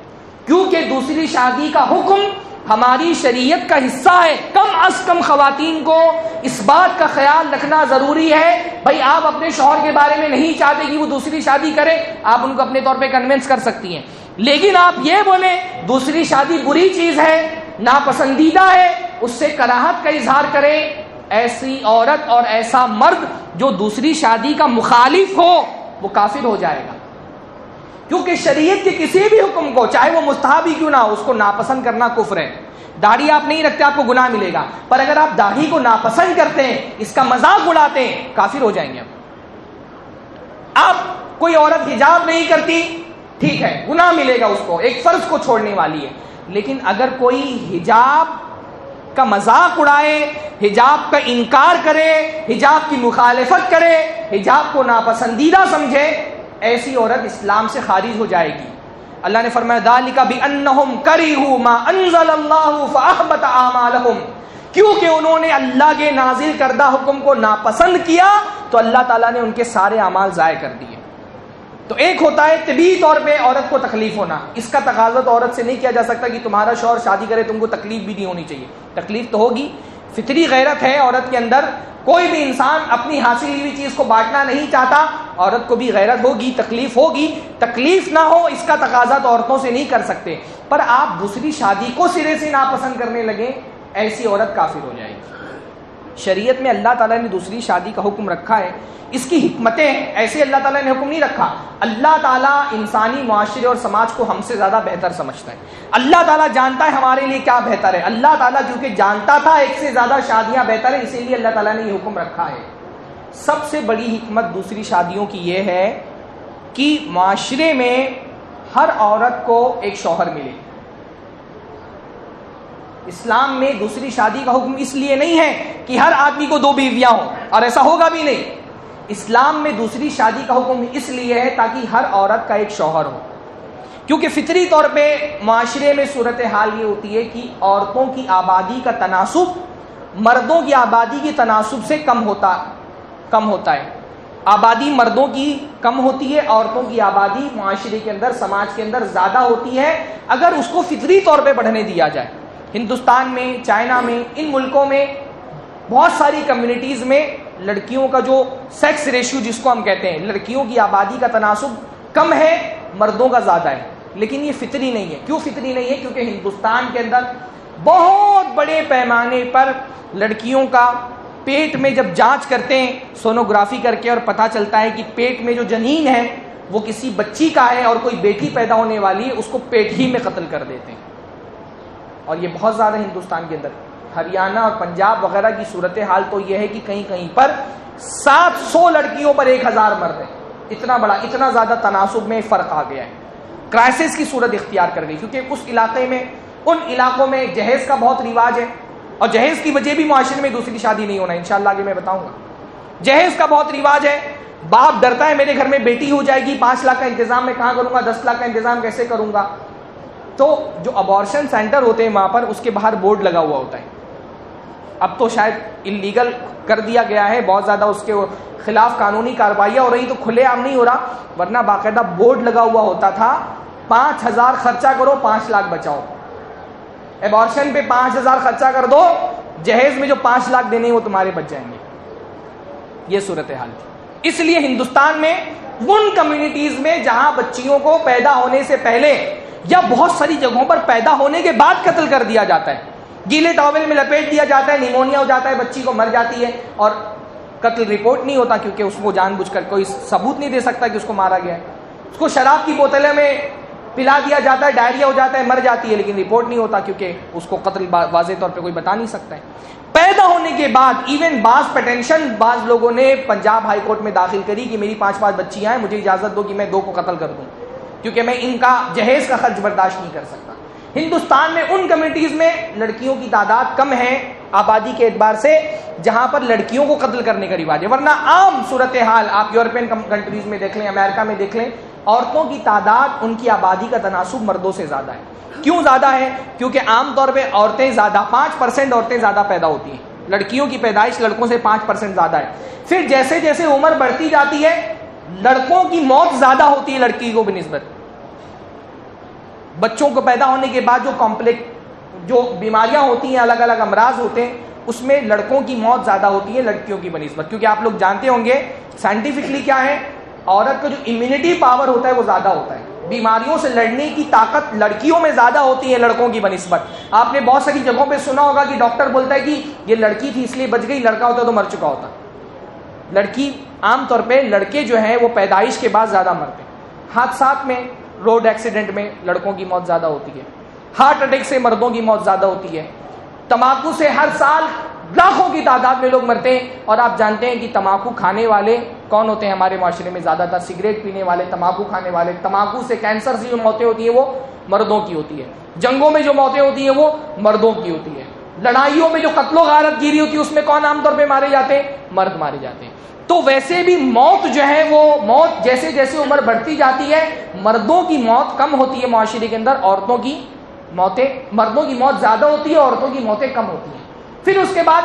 کیونکہ دوسری شادی کا حکم ہماری شریعت کا حصہ ہے. کم از کم خواتین کو اس بات کا خیال رکھنا ضروری ہے، بھائی آپ اپنے شوہر کے بارے میں نہیں چاہتے کہ وہ دوسری شادی کرے، آپ ان کو اپنے طور پہ کنونس کر سکتی ہیں، لیکن آپ یہ بولیں دوسری شادی بری چیز ہے، ناپسندیدہ ہے، اس سے کراہت کا اظہار کریں، ایسی عورت اور ایسا مرد جو دوسری شادی کا مخالف ہو وہ کافر ہو جائے گا. کیونکہ شریعت کے کسی بھی حکم کو، چاہے وہ مستحب ہی کیوں نہ ہو، اس کو ناپسند کرنا کفر ہے. داڑھی آپ نہیں رکھتے آپ کو گناہ ملے گا، پر اگر آپ داڑھی کو ناپسند کرتے ہیں، اس کا مذاق اڑاتے ہیں، کافر ہو جائیں گے. آپ کوئی عورت حجاب نہیں کرتی، ٹھیک ہے گناہ ملے گا اس کو، ایک فرض کو چھوڑنے والی ہے، لیکن اگر کوئی حجاب کا مذاق اڑائے، حجاب کا انکار کرے، حجاب کی مخالفت کرے، حجاب کو ناپسندیدہ سمجھے، ایسی عورت اسلام سے خارج ہو جائے گی. اللہ نے فرمایا ذالک بانہم کرہوا ما انزل اللہ فاحبط اعمالہم، کیونکہ انہوں نے اللہ کے نازل کردہ حکم کو ناپسند کیا تو اللہ تعالیٰ نے ان کے سارے اعمال ضائع کر دیے. تو ایک ہوتا ہے طبی طور پہ عورت کو تکلیف ہونا، اس کا تقاضا تو عورت سے نہیں کیا جا سکتا کہ تمہارا شوہر شادی کرے تم کو تکلیف بھی نہیں ہونی چاہیے، تکلیف تو ہوگی، فطری غیرت ہے عورت کے اندر، کوئی بھی انسان اپنی حاصل ہوئی چیز کو بانٹنا نہیں چاہتا، عورت کو بھی غیرت ہوگی، تکلیف ہوگی، تکلیف نہ ہو اس کا تقاضا تو عورتوں سے نہیں کر سکتے، پر آپ دوسری شادی کو سرے سے ناپسند کرنے لگے، ایسی عورت کافر ہو جائے گی. شریعت میں اللہ تعالیٰ نے دوسری شادی کا حکم رکھا ہے، اس کی حکمتیں ہیں، ایسے اللہ تعالیٰ نے حکم نہیں رکھا. اللہ تعالیٰ انسانی معاشرے اور سماج کو ہم سے زیادہ بہتر سمجھتا ہے، اللہ تعالیٰ جانتا ہے ہمارے لیے کیا بہتر ہے. اللہ تعالیٰ کیونکہ جانتا تھا ایک سے زیادہ شادیاں بہتر ہیں، اسی لیے اللہ تعالیٰ نے یہ حکم رکھا ہے. سب سے بڑی حکمت دوسری شادیوں کی یہ ہے کہ معاشرے میں ہر عورت کو ایک شوہر ملے. اسلام میں دوسری شادی کا حکم اس لیے نہیں ہے کہ ہر آدمی کو 2 بیویاں ہوں، اور ایسا ہوگا بھی نہیں. اسلام میں دوسری شادی کا حکم اس لیے ہے تاکہ ہر عورت کا ایک شوہر ہو، کیونکہ فطری طور پہ معاشرے میں صورتحال یہ ہوتی ہے کہ عورتوں کی آبادی کا تناسب مردوں کی آبادی کے تناسب سے کم ہوتا ہے. آبادی مردوں کی کم ہوتی ہے، عورتوں کی آبادی معاشرے کے اندر، سماج کے اندر زیادہ ہوتی ہے اگر اس کو فطری طور پہ بڑھنے دیا جائے. ہندوستان میں، چائنا میں، ان ملکوں میں بہت ساری کمیونٹیز میں لڑکیوں کا جو سیکس ریشیو جس کو ہم کہتے ہیں، لڑکیوں کی آبادی کا تناسب کم ہے، مردوں کا زیادہ ہے، لیکن یہ فطری نہیں ہے. کیوں فطری نہیں ہے؟ کیونکہ ہندوستان کے اندر بہت بڑے پیمانے پر لڑکیوں کا پیٹ میں جب جانچ کرتے ہیں سونوگرافی کر کے، اور پتہ چلتا ہے کہ پیٹ میں جو جنین ہے وہ کسی بچی کا ہے اور کوئی بیٹی پیدا ہونے والی ہے، اس کو پیٹ ہی میں قتل کر دیتے ہیں. اور یہ بہت زیادہ ہندوستان کے اندر، ہریانہ اور پنجاب وغیرہ کی صورتحال تو یہ ہے کہ کہیں کہیں پر 700 لڑکیوں پر 1000 مرد ہیں. اتنا زیادہ تناسب میں فرق آ گیا ہے. کرائسس کی صورت اختیار کر گئی، کیونکہ اس علاقے میں، ان علاقوں میں جہیز کا بہت رواج ہے، اور جہیز کی وجہ بھی معاشرے میں دوسری شادی نہیں ہونا، انشاءاللہ آگے میں بتاؤں گا. جہیز کا بہت رواج ہے، باپ ڈرتا ہے میرے گھر میں بیٹی ہو جائے گی، 5 لاکھ کا انتظام میں کہاں کروں گا، 10 لاکھ کا انتظام کیسے کروں گا. تو جو ابارشن سینٹر ہوتے ہیں وہاں پر اس کے باہر بورڈ لگا ہوا ہوتا ہے، اب تو شاید انلیگل کر دیا گیا ہے، بہت زیادہ اس کے خلاف قانونی کارروائیاں ہو رہی، تو کھلے عام نہیں ہو رہا، ورنہ باقاعدہ بورڈ لگا ہوا ہوتا تھا 5,000 خرچہ کرو 5 لاکھ بچاؤ، ایبارشن پہ 5,000 خرچہ کر دو، جہیز میں جو 5 لاکھ دینے ہیں وہ تمہارے بچ جائیں گے. یہ صورتحال تھی. اس لیے ہندوستان میں ان کمیونٹیز میں جہاں بچیوں کو پیدا ہونے سے پہلے یا بہت ساری جگہوں پر پیدا ہونے کے بعد قتل کر دیا جاتا ہے، گیلے ٹاول میں لپیٹ دیا جاتا ہے، نیمونیا ہو جاتا ہے، بچی کو مر جاتی ہے اور قتل رپورٹ نہیں ہوتا کیونکہ اس کو جان بوجھ کر کوئی ثبوت نہیں دے سکتا کہ اس کو مارا گیا ہے. اس کو شراب کی بوتلیں میں پلا دیا جاتا ہے، ڈائریا ہو جاتا ہے، مر جاتی ہے، لیکن رپورٹ نہیں ہوتا کیونکہ اس کو قتل واضح طور پہ کوئی بتا نہیں سکتا ہے. پیدا ہونے کے بعد ایون بعض پٹینشن بعض لوگوں نے پنجاب ہائی کورٹ میں داخل کری کہ میری 5 بچیاں ہیں، مجھے اجازت دو کہ میں 2 کو قتل کر دوں کیونکہ میں ان کا جہیز کا خرچ برداشت نہیں کر سکتا. ہندوستان میں ان کمیونٹیز میں لڑکیوں کی تعداد کم ہے آبادی کے اعتبار سے جہاں پر لڑکیوں کو قتل کرنے کا رواج ہے، ورنہ عام صورتحال آپ یورپین کنٹریز میں دیکھ لیں، امریکہ میں دیکھ لیں، عورتوں کی تعداد ان کی آبادی کا تناسب مردوں سے زیادہ ہے. کیوں زیادہ ہے؟ کیونکہ عام طور پہ عورتیں زیادہ 5% عورتیں زیادہ پیدا ہوتی ہیں، لڑکیوں کی پیدائش لڑکوں سے 5% زیادہ ہے. پھر جیسے جیسے عمر بڑھتی جاتی ہے لڑکوں کی موت زیادہ ہوتی ہے لڑکی کو بنسبت. بچوں کو پیدا ہونے کے بعد جو بیماریاں ہوتی ہیں، الگ الگ امراض ہوتے ہیں، اس میں لڑکوں کی موت زیادہ ہوتی ہے لڑکیوں کی بنسبت. کیونکہ آپ لوگ جانتے ہوں گے سائنٹیفکلی کیا ہے، عورت کا جو امیونٹی پاور ہوتا ہے وہ زیادہ ہوتا ہے، بیماریوں سے لڑنے کی طاقت لڑکیوں میں زیادہ ہوتی ہے لڑکوں کی بنسبت. آپ نے بہت ساری جگہوں پہ سنا ہوگا کہ ڈاکٹر بولتا ہے کہ یہ لڑکی تھی اس لیے بچ گئی، لڑکا ہوتا تو مر چکا ہوتا. لڑکی عام طور پہ، لڑکے جو ہیں وہ پیدائش کے بعد زیادہ مرتے ہیں. حادثات میں، روڈ ایکسیڈنٹ میں لڑکوں کی موت زیادہ ہوتی ہے، ہارٹ اٹیک سے مردوں کی موت زیادہ ہوتی ہے، تمباکو سے ہر سال لاکھوں کی تعداد میں لوگ مرتے ہیں. اور آپ جانتے ہیں کہ تمباکو کھانے والے کون ہوتے ہیں ہمارے معاشرے میں؟ زیادہ تر سگریٹ پینے والے، تمباکو کھانے والے. تمباکو سے کینسر سے جو موتیں ہوتی ہیں وہ مردوں کی ہوتی ہے، جنگوں میں جو موتیں ہوتی ہیں وہ مردوں کی ہوتی ہے، لڑائیوں میں جو قتل و غارت گیری ہوتی ہے اس میں کون عام طور پہ مارے جاتے ہیں؟ مرد مارے جاتے ہیں. تو ویسے بھی موت جو ہے وہ موت جیسے جیسے عمر بڑھتی جاتی ہے مردوں کی موت کم ہوتی ہے معاشرے کے اندر، عورتوں کی موتیں، مردوں کی موت زیادہ ہوتی ہے، عورتوں کی موتیں کم ہوتی ہیں. پھر اس کے بعد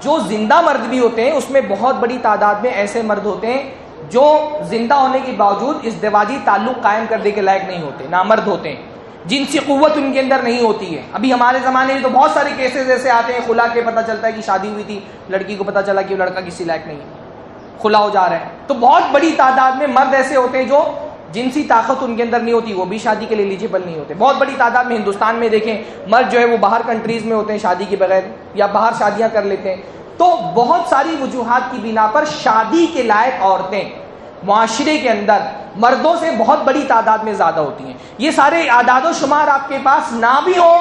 جو زندہ مرد بھی ہوتے ہیں اس میں بہت بڑی تعداد میں ایسے مرد ہوتے ہیں جو زندہ ہونے کے باوجود ازدواجی تعلق قائم کرنے کے لائق نہیں ہوتے، نامرد ہوتے ہیں، جنسی قوت ان کے اندر نہیں ہوتی ہے. ابھی ہمارے زمانے میں تو بہت سارے کیسز ایسے آتے ہیں، خلا کے پتہ چلتا ہے کہ شادی ہوئی تھی، لڑکی کو پتہ چلا کہ وہ لڑکا کسی لائق نہیں ہے، خلا ہو جا رہا ہے. تو بہت بڑی تعداد میں مرد ایسے ہوتے ہیں جو جنسی طاقت ان کے اندر نہیں ہوتی، وہ بھی شادی کے لیے ایلیجیبل نہیں ہوتے. بہت بڑی تعداد میں ہندوستان میں دیکھیں مرد جو ہے وہ باہر کنٹریز میں ہوتے ہیں شادی کے بغیر، یا باہر شادیاں کر لیتے ہیں. تو بہت ساری وجوہات کی بنا پر شادی کے لائق عورتیں معاشرے کے اندر مردوں سے بہت بڑی تعداد میں زیادہ ہوتی ہیں. یہ سارے اعداد و شمار آپ کے پاس نہ بھی ہو،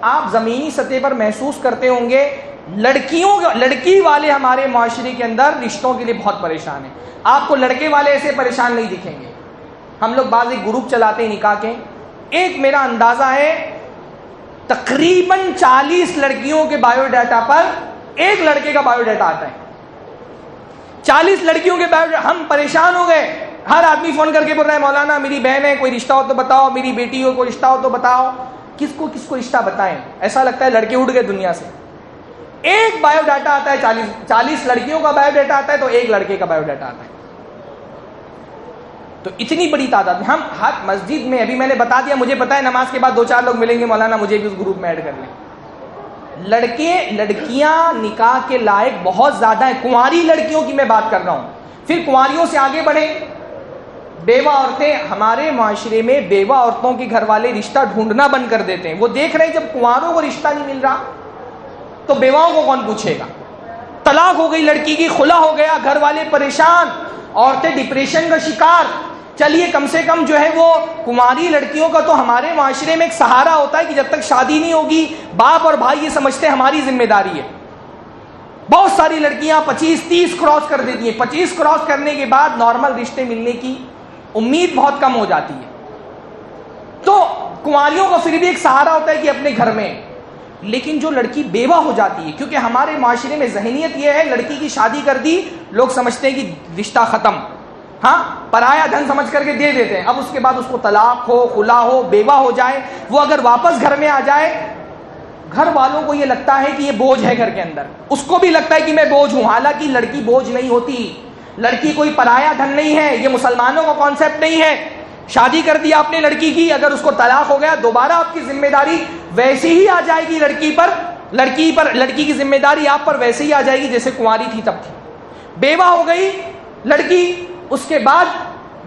آپ زمینی سطح پر محسوس کرتے ہوں گے لڑکی والے ہمارے معاشرے کے اندر رشتوں کے لیے بہت پریشان ہیں. آپ کو لڑکے والے ایسے پریشان نہیں دکھیں گے. ہم لوگ بعض ایک گروپ چلاتے ہیں نکاح کے، ایک میرا اندازہ ہے تقریباً 40 لڑکیوں کے بایو ڈاٹا پر ایک لڑکے کا بایو ڈاٹا آتا ہے. 40 لڑکیوں کے بایو ڈاٹا. ہم پریشان ہو گئے، ہر آدمی فون کر کے بول رہا ہے مولانا میری بہن ہے، کوئی رشتہ ہو تو بتاؤ، میری بیٹی ہو کوئی رشتہ ہو تو بتاؤ. کس کو رشتہ بتائیں؟ ایسا لگتا ہے لڑکے اٹھ گئے دنیا سے. ایک بایو ڈاٹا آتا ہے، 40 لڑکیوں کا بایو ڈاٹا آتا ہے تو ایک لڑکے کا بایو ڈاٹا آتا ہے. تو اتنی بڑی تعداد میں ہم ہر مسجد میں، ابھی میں نے بتا دیا، مجھے پتا ہے نماز کے بعد 2-4 لوگ ملیں گے، مولانا مجھے بھی اس گروپ میں ایڈ کر لیں. لڑکے لڑکیاں نکاح کے لائق بہت زیادہ ہیں. کنواری لڑکیوں کی میں بات کر رہا ہوں. پھر کنواریوں سے آگے بڑھیں، بیوہ عورتیں. ہمارے معاشرے میں بیوہ عورتوں کے گھر والے رشتہ ڈھونڈنا بند کر دیتے ہیں. وہ دیکھ رہے ہیں جب کنواروں کو رشتہ نہیں مل رہا تو بیواؤں کو کون پوچھے گا. طلاق ہو گئی لڑکی کی، خلا ہو گیا، گھر والے پریشان، عورتیں ڈپریشن کا شکار. چلیے کم سے کم جو ہے وہ کنواری لڑکیوں کا تو ہمارے معاشرے میں ایک سہارا ہوتا ہے کہ جب تک شادی نہیں ہوگی باپ اور بھائی یہ سمجھتے ہیں ہماری ذمہ داری ہے. بہت ساری لڑکیاں 25-30 کراس کر دیتی ہیں. 25 کراس کرنے کے بعد نارمل رشتے ملنے کی امید بہت کم ہو جاتی ہے. تو کنواریوں کا پھر بھی ایک سہارا ہوتا ہے کہ اپنے گھر میں. لیکن جو لڑکی بیوہ ہو جاتی ہے، کیونکہ ہمارے معاشرے میں ذہنیت یہ ہے لڑکی کی شادی کر دی لوگ سمجھتے ہیں کہ رشتہ ختم، ہاں پرایا دھن سمجھ کر کے دے دیتے ہیں. اب اس کے بعد اس کو طلاق ہو، خلا ہو، بیوہ ہو جائے، وہ اگر واپس گھر میں آ جائے گھر والوں کو یہ لگتا ہے کہ یہ بوجھ ہے گھر کے اندر، اس کو بھی لگتا ہے کہ میں بوجھ ہوں، حالانکہ لڑکی بوجھ نہیں ہوتی، لڑکی کوئی پرایا دھن نہیں ہے، یہ مسلمانوں کا کانسیپٹ نہیں ہے۔ شادی کر دیا آپ نے لڑکی کی، اگر اس کو طلاق ہو گیا دوبارہ آپ کی ذمہ داری ویسی ہی آ جائے گی، لڑکی کی ذمہ داری آپ پر ویسے ہی آ جائے گی جیسے کنواری تھی تب تھی۔ بیوہ ہو گئی لڑکی، اس کے بعد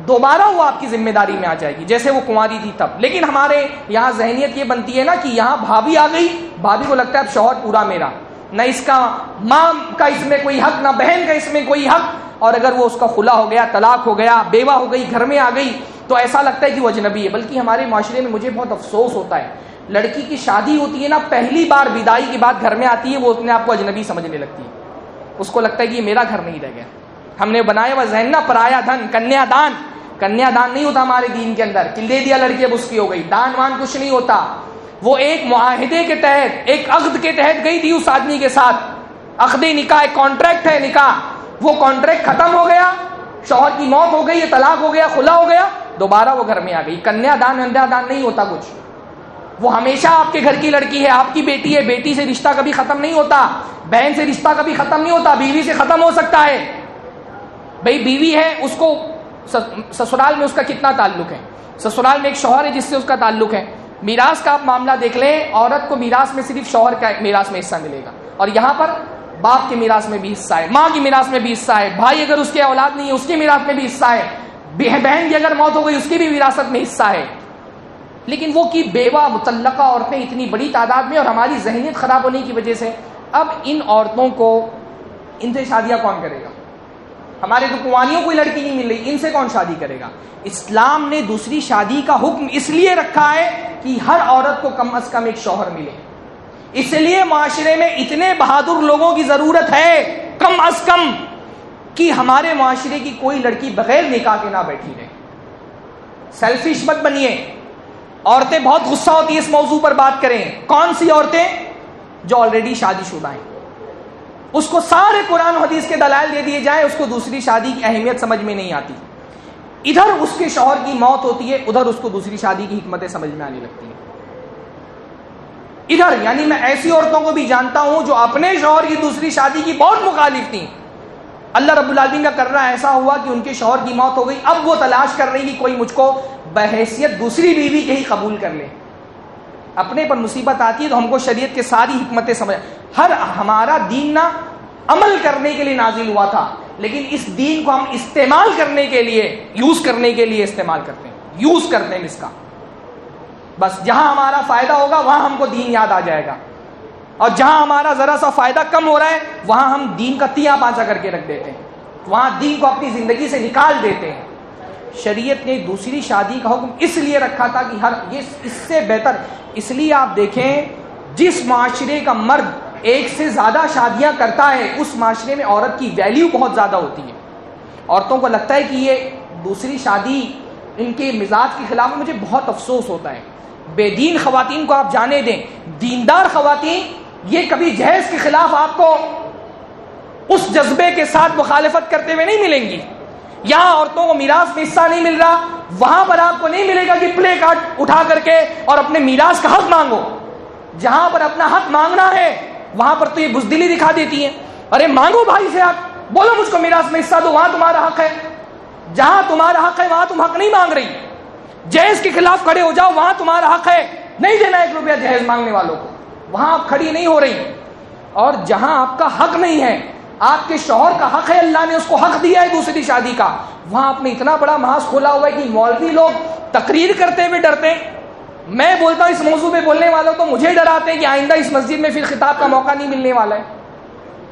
دوبارہ وہ آپ کی ذمہ داری میں آ جائے گی جیسے وہ کنواری تھی تب۔ لیکن ہمارے یہاں ذہنیت یہ بنتی ہے نا کہ یہاں بھابھی آ گئی، بھابھی کو لگتا ہے اب شوہر پورا میرا، نہ اس کا ماں کا اس میں کوئی حق، نہ بہن کا اس میں کوئی حق، اور اگر وہ اس کا خلا ہو گیا، طلاق ہو گیا، بیوہ ہو گئی، گھر میں آ گئی تو ایسا لگتا ہے کہ وہ اجنبی ہے۔ بلکہ ہمارے معاشرے میں مجھے بہت افسوس ہوتا ہے، لڑکی کی شادی ہوتی ہے نا، پہلی بار بدائی کے بعد گھر میں آتی ہے، وہ اپنے آپ کو اجنبی سمجھنے لگتی ہے، اس کو لگتا ہے کہ یہ میرا گھر نہیں رہ گیا، ہم نے بنایا ہوا ذہن نا پرایا دھن، کنیا دان نہیں ہوتا ہمارے دین کے اندر کہ دے دیا لڑکی اب اس کی ہو گئی، دان وان کچھ نہیں ہوتا، وہ ایک معاہدے کے تحت، ایک عقد کے تحت گئی تھی اس آدمی کے ساتھ، عقد نکاح، ایک کانٹریکٹ ہے نکاح، وہ کانٹریکٹ ختم ہو گیا، شوہر کی موت ہو گئی، طلاق ہو گیا، خلا ہو گیا، دوبارہ وہ گھر میں آ گئی۔ کنیا دان نہیں ہوتا کچھ، وہ ہمیشہ آپ کے گھر کی لڑکی ہے، آپ کی بیٹی ہے، بیٹی سے رشتہ کبھی ختم نہیں ہوتا، بہن سے رشتہ کبھی ختم نہیں ہوتا، بیوی سے ختم ہو سکتا ہے، بھئی بیوی ہے، اس کو سسرال میں اس کا کتنا تعلق ہے، سسرال میں ایک شوہر ہے جس سے اس کا تعلق ہے، میراث کا آپ معاملہ دیکھ لیں، عورت کو میراث میں صرف شوہر کا میراث میں حصہ ملے گا، اور یہاں پر باپ کے میراث میں بھی حصہ ہے، ماں کی میراث میں بھی حصہ ہے، بھائی اگر اس کے اولاد نہیں ہے اس کے میراث میں بھی حصہ ہے، بہن کی اگر موت ہو گئی اس کی بھی وراثت میں حصہ ہے۔ لیکن وہ کی بیوہ مطلقہ عورتیں اتنی بڑی تعداد میں، اور ہماری ذہنیت خراب ہونے کی وجہ سے اب ان عورتوں کو، ان سے شادیاں کون کرے گا؟ ہمارے تو کنواریوں کوئی لڑکی نہیں مل رہی، ان سے کون شادی کرے گا؟ اسلام نے دوسری شادی کا حکم اس لیے رکھا ہے کہ ہر عورت کو کم از کم ایک شوہر ملے، اس لیے معاشرے میں اتنے بہادر لوگوں کی ضرورت ہے کم از کم کہ ہمارے معاشرے کی کوئی لڑکی بغیر نکاح کے نہ بیٹھی رہے۔ سیلفش مت بنیے، عورتیں بہت غصہ ہوتی ہیں اس موضوع پر بات کریں، کون سی عورتیں؟ جو آلریڈی شادی شدہ ہیں، اس کو سارے قرآن و حدیث کے دلائل دے دیے جائیں، اس کو دوسری شادی کی اہمیت سمجھ میں نہیں آتی، ادھر اس کے شوہر کی موت ہوتی ہے، ادھر اس کو دوسری شادی کی حکمتیں سمجھ میں آنے لگتی ہیں ادھر۔ یعنی میں ایسی عورتوں کو بھی جانتا ہوں جو اپنے شوہر کی دوسری شادی کی بہت مخالف تھیں، اللہ رب العالمین کا کرنا ایسا ہوا کہ ان کے شوہر کی موت ہو گئی، اب وہ تلاش کر رہی کہ کوئی مجھ کو بحیثیت دوسری بیوی کے ہی قبول کر لے۔ اپنے پر مصیبت آتی ہے تو ہم کو شریعت کے ساری حکمتیں سمجھ، ہمارا دین نہ عمل کرنے کے لیے نازل ہوا تھا، لیکن اس دین کو ہم استعمال کرنے کے لیے، یوز کرنے کے لیے استعمال کرتے ہیں، یوز کرتے ہیں اس کا، بس جہاں ہمارا فائدہ ہوگا وہاں ہم کو دین یاد آ جائے گا، اور جہاں ہمارا ذرا سا فائدہ کم ہو رہا ہے وہاں ہم دین کا تیا پانچا کر کے رکھ دیتے ہیں، وہاں دین کو اپنی زندگی سے نکال دیتے ہیں۔ شریعت نے دوسری شادی کا حکم اس لیے رکھا تھا کہ یہ اس سے بہتر، اس لیے آپ دیکھیں جس معاشرے کا مرد ایک سے زیادہ شادیاں کرتا ہے اس معاشرے میں عورت کی ویلیو بہت زیادہ ہوتی ہے، عورتوں کو لگتا ہے کہ یہ دوسری شادی ان کے مزاج کے خلاف ہے۔ مجھے بہت افسوس ہوتا ہے، بے دین خواتین کو آپ جانے دیں، دیندار خواتین یہ کبھی جہیز کے خلاف آپ کو اس جذبے کے ساتھ مخالفت کرتے ہوئے نہیں ملیں گی۔ یہاں عورتوں کو میراث میں حصہ نہیں مل رہا، وہاں پر آپ کو نہیں ملے گا کہ پلے کارڈ اٹھا کر کے اور اپنے میراث کا حق مانگو۔ جہاں پر اپنا حق مانگنا ہے وہاں پر تو یہ بزدلی دکھا دیتی ہیں، ارے مانگو بھائی سے حق، بولو مجھ کو میراث میں حصہ دو، وہاں تمہارا حق ہے۔ جہاں تمہارا حق ہے وہاں تم حق نہیں مانگ رہی، جہیز کے خلاف کھڑے ہو جاؤ، وہاں تمہارا حق ہے، نہیں دینا 1 روپیہ جہیز مانگنے والوں کو، وہاں آپ کھڑی نہیں ہو رہی۔ اور جہاں آپ کا حق نہیں ہے، آپ کے شوہر کا حق ہے، اللہ نے اس کو حق دیا ہے دوسری شادی کا، وہاں آپ نے اتنا بڑا محاذ کھولا ہوا ہے کہ مولوی لوگ تقریر کرتے ہوئے ڈرتے ہیں۔ میں بولتا ہوں اس موضوع پہ بولنے والوں تو مجھے ڈراتے ہیں کہ آئندہ اس مسجد میں پھر خطاب کا موقع نہیں ملنے والا ہے،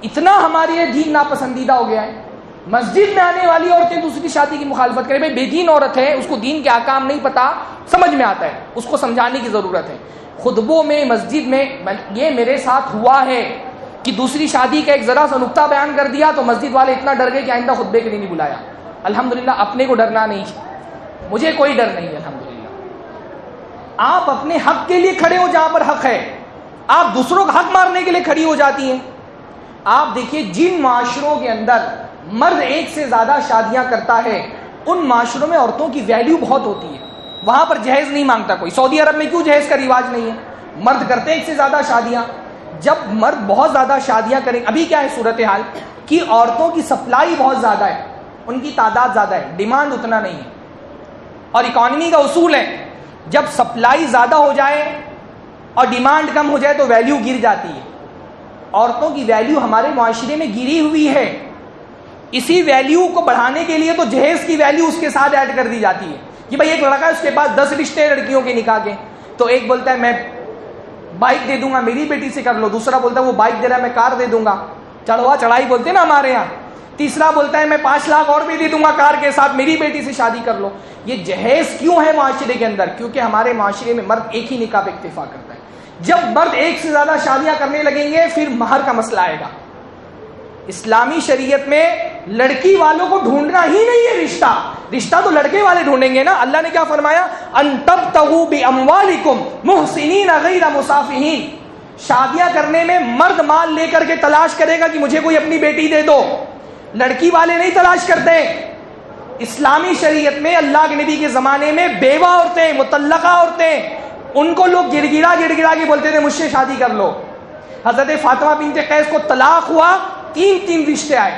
اتنا ہمارے یہ دین ناپسندیدہ ہو گیا ہے۔ مسجد میں آنے والی عورتیں دوسری شادی کی مخالفت کریں، بھائی بے دین عورت ہے، اس کو دین کے احکام نہیں پتا، سمجھ میں آتا ہے، اس کو سمجھانے کی ضرورت ہے۔ خطبوں میں مسجد میں یہ میرے ساتھ ہوا ہے کہ دوسری شادی کا ایک ذرا سا نقطہ بیان کر دیا تو مسجد والے اتنا ڈر گئے کہ آئندہ خطبے کے لیے نہیں بلایا۔ الحمدللہ اپنے کو ڈرنا نہیں، مجھے کوئی ڈر نہیں ہے الحمدللہ۔ آپ اپنے حق کے لیے کھڑے ہو جہاں پر حق ہے، آپ دوسروں کا حق مارنے کے لیے کھڑی ہو جاتی ہیں۔ آپ دیکھیے جن معاشروں کے اندر مرد ایک سے زیادہ شادیاں کرتا ہے ان معاشروں میں عورتوں کی ویلیو بہت ہوتی ہے، وہاں پر جہیز نہیں مانگتا کوئی۔ سعودی عرب میں کیوں جہیز کا رواج نہیں ہے؟ مرد کرتے ہیں ایک سے زیادہ شادیاں. جب مرد بہت زیادہ شادیاں کریں, ابھی کیا ہے صورتحال کہ عورتوں کی سپلائی بہت زیادہ ہے, ان کی تعداد زیادہ ہے, ڈیمانڈ اتنا نہیں ہے. اور اکانومی کا اصول ہے جب سپلائی زیادہ ہو جائے اور ڈیمانڈ کم ہو جائے تو ویلیو گر جاتی ہے. عورتوں کی ویلیو ہمارے معاشرے میں گری ہوئی ہے. اسی ویلیو کو بڑھانے کے لیے تو جہیز کی ویلیو اس کے ساتھ ایڈ کر دی جاتی ہے کہ بھائی ایک لڑکا ہے اس کے پاس 10 رشتے لڑکیوں کے نکاح کے, تو ایک بولتا ہے میں بائک دے دوں گا میری بیٹی سے کر لو, دوسرا بولتا ہے وہ بائک دے رہا ہے میں کار دے دوں گا, چڑھوا چڑھائی بولتے ہیں نا ہمارے یہاں, تیسرا بولتا ہے میں 5 لاکھ اور بھی دے دوں گا کار کے ساتھ, میری بیٹی سے شادی کر لو. یہ جہیز کیوں ہے معاشرے کے اندر؟ کیونکہ ہمارے معاشرے میں مرد ایک ہی نکاح پہ اکتفا کرتا ہے. جب مرد ایک سے زیادہ شادیاں کرنے لگیں گے پھر مہر کا مسئلہ آئے گا. اسلامی شریعت میں لڑکی والوں کو ڈھونڈنا ہی نہیں ہے رشتہ تو لڑکے والے ڈھونڈیں گے نا. اللہ نے کیا فرمایا؟ ان تبتغوا باموالکم محسنین غیر مسافحین. شادیاں کرنے میں مرد مال لے کر کے تلاش کرے گا کہ مجھے کوئی اپنی بیٹی دے دو, لڑکی والے نہیں تلاش کرتے. اسلامی شریعت میں اللہ کے نبی کے زمانے میں بیوہ عورتیں, مطلقہ عورتیں, ان کو لوگ گڑ گڑا کے بولتے تھے مجھ سے شادی کر لو. حضرت فاطمہ بنت قیس کو طلاق ہوا, 3 رشتے آئے.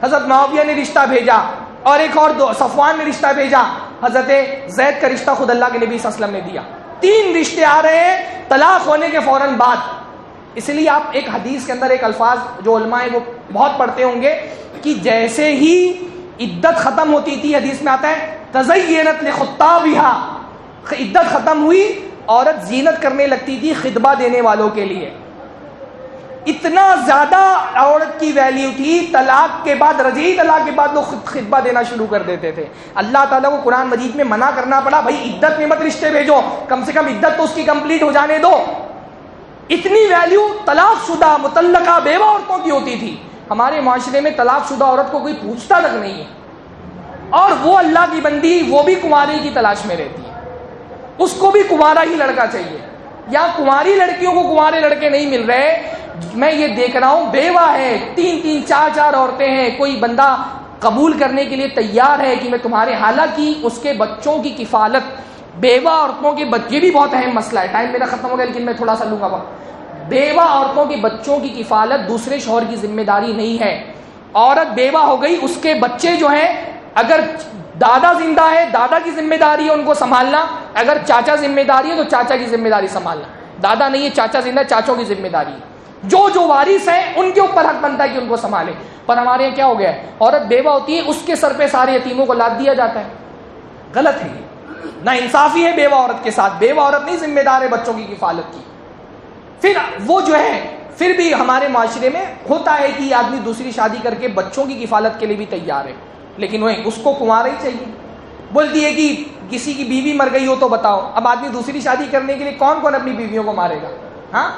حضرت معاویہ نے رشتہ بھیجا اور ایک اور صفوان نے رشتہ بھیجا. حضرت زید کا رشتہ خود اللہ کے نبی صلی اللہ علیہ وسلم نے دیا. 3 رشتے آ رہے ہیں طلاق ہونے کے فوراً بعد. اس لیے آپ ایک حدیث کے اندر ایک الفاظ جو علماء وہ بہت پڑھتے ہوں گے کہ جیسے ہی عدت ختم ہوتی تھی, حدیث میں آتا ہے تزینت لخطابھا, عدت ختم ہوئی عورت زینت کرنے لگتی تھی خطبہ دینے والوں کے لیے. اتنا زیادہ عورت کی ویلیو تھی, طلاق کے بعد, رجعی طلاق کے بعد لوگ خطبہ دینا شروع کر دیتے تھے. اللہ تعالیٰ کو قرآن مجید میں منع کرنا پڑا, بھائی عدت میں مت رشتے بھیجو, کم سے کم عدت تو اس کی کمپلیٹ ہو جانے دو. اتنی ویلیو طلاق شدہ مطلقہ بیوہ عورتوں کی ہوتی تھی. ہمارے معاشرے میں طلاق شدہ عورت کو کوئی پوچھتا تک نہیں ہے, اور وہ اللہ کی بندی وہ بھی کنواری کی تلاش میں رہتی ہے, اس کو بھی کنوارا ہی لڑکا چاہیے. یا کنواری لڑکیوں کو کنوارے لڑکے نہیں مل رہے. میں یہ دیکھ رہا ہوں بیوہ ہے, 3 4 عورتیں ہیں, کوئی بندہ قبول کرنے کے لیے تیار ہے کہ میں تمہارے, حالانکہ اس کے بچوں کی کفالت, بیوہ عورتوں کے بچے بھی بہت اہم مسئلہ ہے. ٹائم میرا ختم ہو گیا لیکن میں تھوڑا سا لوں گا. بیوہ عورتوں کے بچوں کی کفالت دوسرے شوہر کی ذمہ داری نہیں ہے. عورت بیوہ ہو گئی, اس کے بچے جو ہیں اگر دادا زندہ ہے دادا کی ذمہ داری ہے ان کو سنبھالنا, اگر چاچا ذمہ داری ہے تو چاچا کی ذمہ داری سنبھالنا. دادا نہیں ہے چاچا زندہ, چاچوں کی ذمہ داری ہے. جو وارث ہیں ان کے اوپر حق بنتا ہے کہ ان کو سنبھالے. پر ہمارے یہاں کیا ہو گیا ہے, عورت بیوہ ہوتی ہے اس کے سر پہ سارے یتیموں کو لاد دیا جاتا ہے. غلط ہے یہ, نا انصافی ہے بیوہ عورت کے ساتھ. بیوہ عورت نہیں ذمہ دار ہے بچوں کی کفالت کی. پھر وہ جو ہے پھر بھی ہمارے معاشرے میں ہوتا ہے کہ آدمی دوسری شادی کر کے بچوں کی کفالت کے لیے بھی تیار ہے, لیکن وہ اس کو کنوارا ہی چاہیے. بولتی ہے کہ کسی کی بیوی مر گئی ہو تو بتاؤ. اب آدمی دوسری شادی کرنے کے لیے کون اپنی بیویوں کو مارے گا؟ ہاں,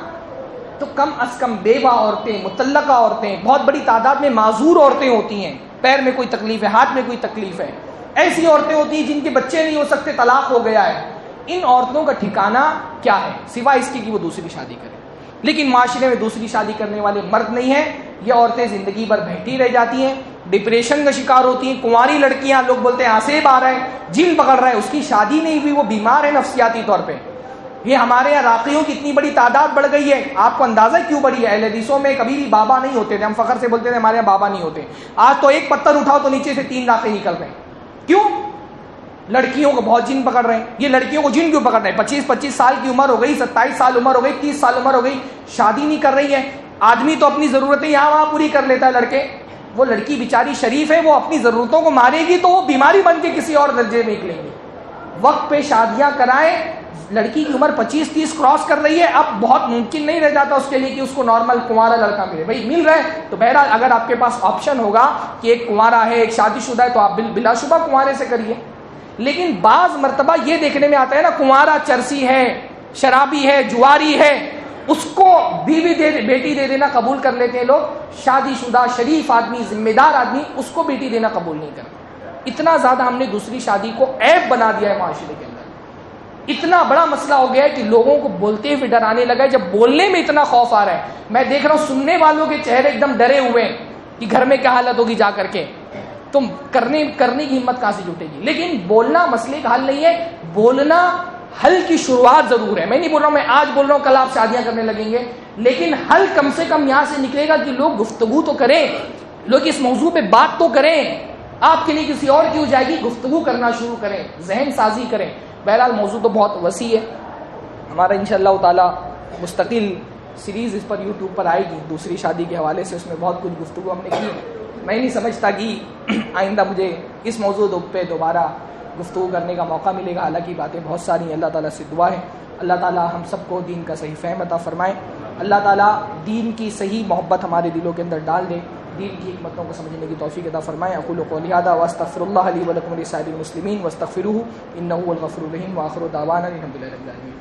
تو کم از کم بیوہ عورتیں, مطلقہ عورتیں, بہت بڑی تعداد میں معذور عورتیں ہوتی ہیں, پیر میں کوئی تکلیف ہے, ہاتھ میں کوئی تکلیف ہے, ایسی عورتیں ہوتی ہیں جن کے بچے نہیں ہو سکتے, طلاق ہو گیا ہے. ان عورتوں کا ٹھکانہ کیا ہے سوائے اس کے کہ وہ دوسری شادی کریں. لیکن معاشرے میں دوسری شادی کرنے والے مرد نہیں ہیں. یہ عورتیں زندگی بھر بیٹھی رہ جاتی ہیں, ڈپریشن کا شکار ہوتی ہیں. کنواری لڑکیاں, لوگ بولتے ہیں آسیب آ رہا ہے, جن پکڑ رہا ہے, اس کی شادی نہیں ہوئی, وہ بیمار ہے نفسیاتی طور پہ. یہ ہمارے یہاں راقیوں کی اتنی بڑی تعداد بڑھ گئی ہے. آپ کو اندازہ کیوں بڑھی ہے؟ اہل حدیثوں میں کبھی بھی بابا نہیں ہوتے تھے, ہم فخر سے بولتے تھے ہمارے یہاں بابا نہیں ہوتے. آج تو ایک پتھر اٹھاؤ تو نیچے سے 3 راقے نکل رہے ہیں. کیوں؟ لڑکیوں کو بہت جن پکڑ رہے ہیں. یہ لڑکیوں کو جن کیوں پکڑ رہے ہیں؟ 25 سال کی عمر ہو گئی, 27 سال عمر ہو گئی, 30 سال عمر ہو گئی, شادی نہیں کر رہی ہے. آدمی تو اپنی ضرورتیں یہاں وہاں پوری کر لیتا ہے, لڑکے, وہ لڑکی بیچاری شریف ہے, وہ اپنی ضرورتوں کو مارے گی تو وہ بیماری بن کے کسی اور درجے میں نکلیں گی. وقت پہ شادیاں کرائیں. لڑکی کی عمر 25-30 کراس کر رہی ہے, اب بہت ممکن نہیں رہ جاتا اس کے لیے کہ اس کو نارمل کنوارا لڑکا ملے. بھائی مل رہا ہے تو بہرحال اگر آپ کے پاس آپشن ہوگا کہ ایک کنوارا ہے ایک شادی شدہ ہے تو آپ بلا شبہ کنوارے سے کریے. لیکن بعض مرتبہ یہ دیکھنے میں آتا ہے نا, کنوارا چرسی ہے, شرابی ہے, جواری ہے, اس کو بیوی بیٹی دے دینا قبول کر لیتے ہیں لوگ. شادی شدہ شریف آدمی, ذمہ دار آدمی, اس کو بیٹی دینا قبول نہیں کرتا. اتنا زیادہ ہم نے دوسری شادی کو عیب بنا دیا ہے معاشرے کے اندر. اتنا بڑا مسئلہ ہو گیا ہے کہ لوگوں کو بولتے ہوئے ڈرانے لگا ہے. جب بولنے میں اتنا خوف آ رہا ہے, میں دیکھ رہا ہوں سننے والوں کے چہرے ایک دم ڈرے ہوئے ہیں کہ گھر میں کیا حالت ہوگی جا کر کے, تم کرنے کی ہمت کہاں سے جٹے گی. لیکن بولنا مسئلے کا حل نہیں ہے. بولنا حل کی شروعات ضرور ہے. میں نہیں بول رہا ہوں، میں آج بول رہا ہوں کل آپ شادیاں کرنے لگیں گے، لیکن حل کم سے کم یہاں سے نکلے گا کہ لوگ گفتگو تو کریں، لوگ اس موضوع پہ بات تو کریں. آپ کے لیے کسی اور کی ہو جائے گی، گفتگو کرنا شروع کریں، ذہن سازی کریں. بہرحال موضوع تو بہت وسیع ہے. ہمارا انشاءاللہ تعالی مستقل سیریز اس پر یوٹیوب پر آئے گی دوسری شادی کے حوالے سے، اس میں بہت کچھ گفتگو ہم نے کی. میں نہیں سمجھتا کہ آئندہ مجھے اس موضوع پہ دوبارہ گفتگو کرنے کا موقع ملے گا. حالانکہ باتیں بہت ساری ہیں. اللہ تعالیٰ سے دعا ہے اللہ تعالیٰ ہم سب کو دین کا صحیح فہم عطا فرمائے. اللہ تعالیٰ دین کی صحیح محبت ہمارے دلوں کے اندر ڈال دے، دین کی حکمتوں کو سمجھنے کی توفیق عطا فرمائے. اقول قولی ھذا واستغفر اللہ لی ولکم ولسائر المسلمین واستغفروہ انہ هو الغفور الرحیم. وآخر دعوانا الحمد للہ رب العالمین.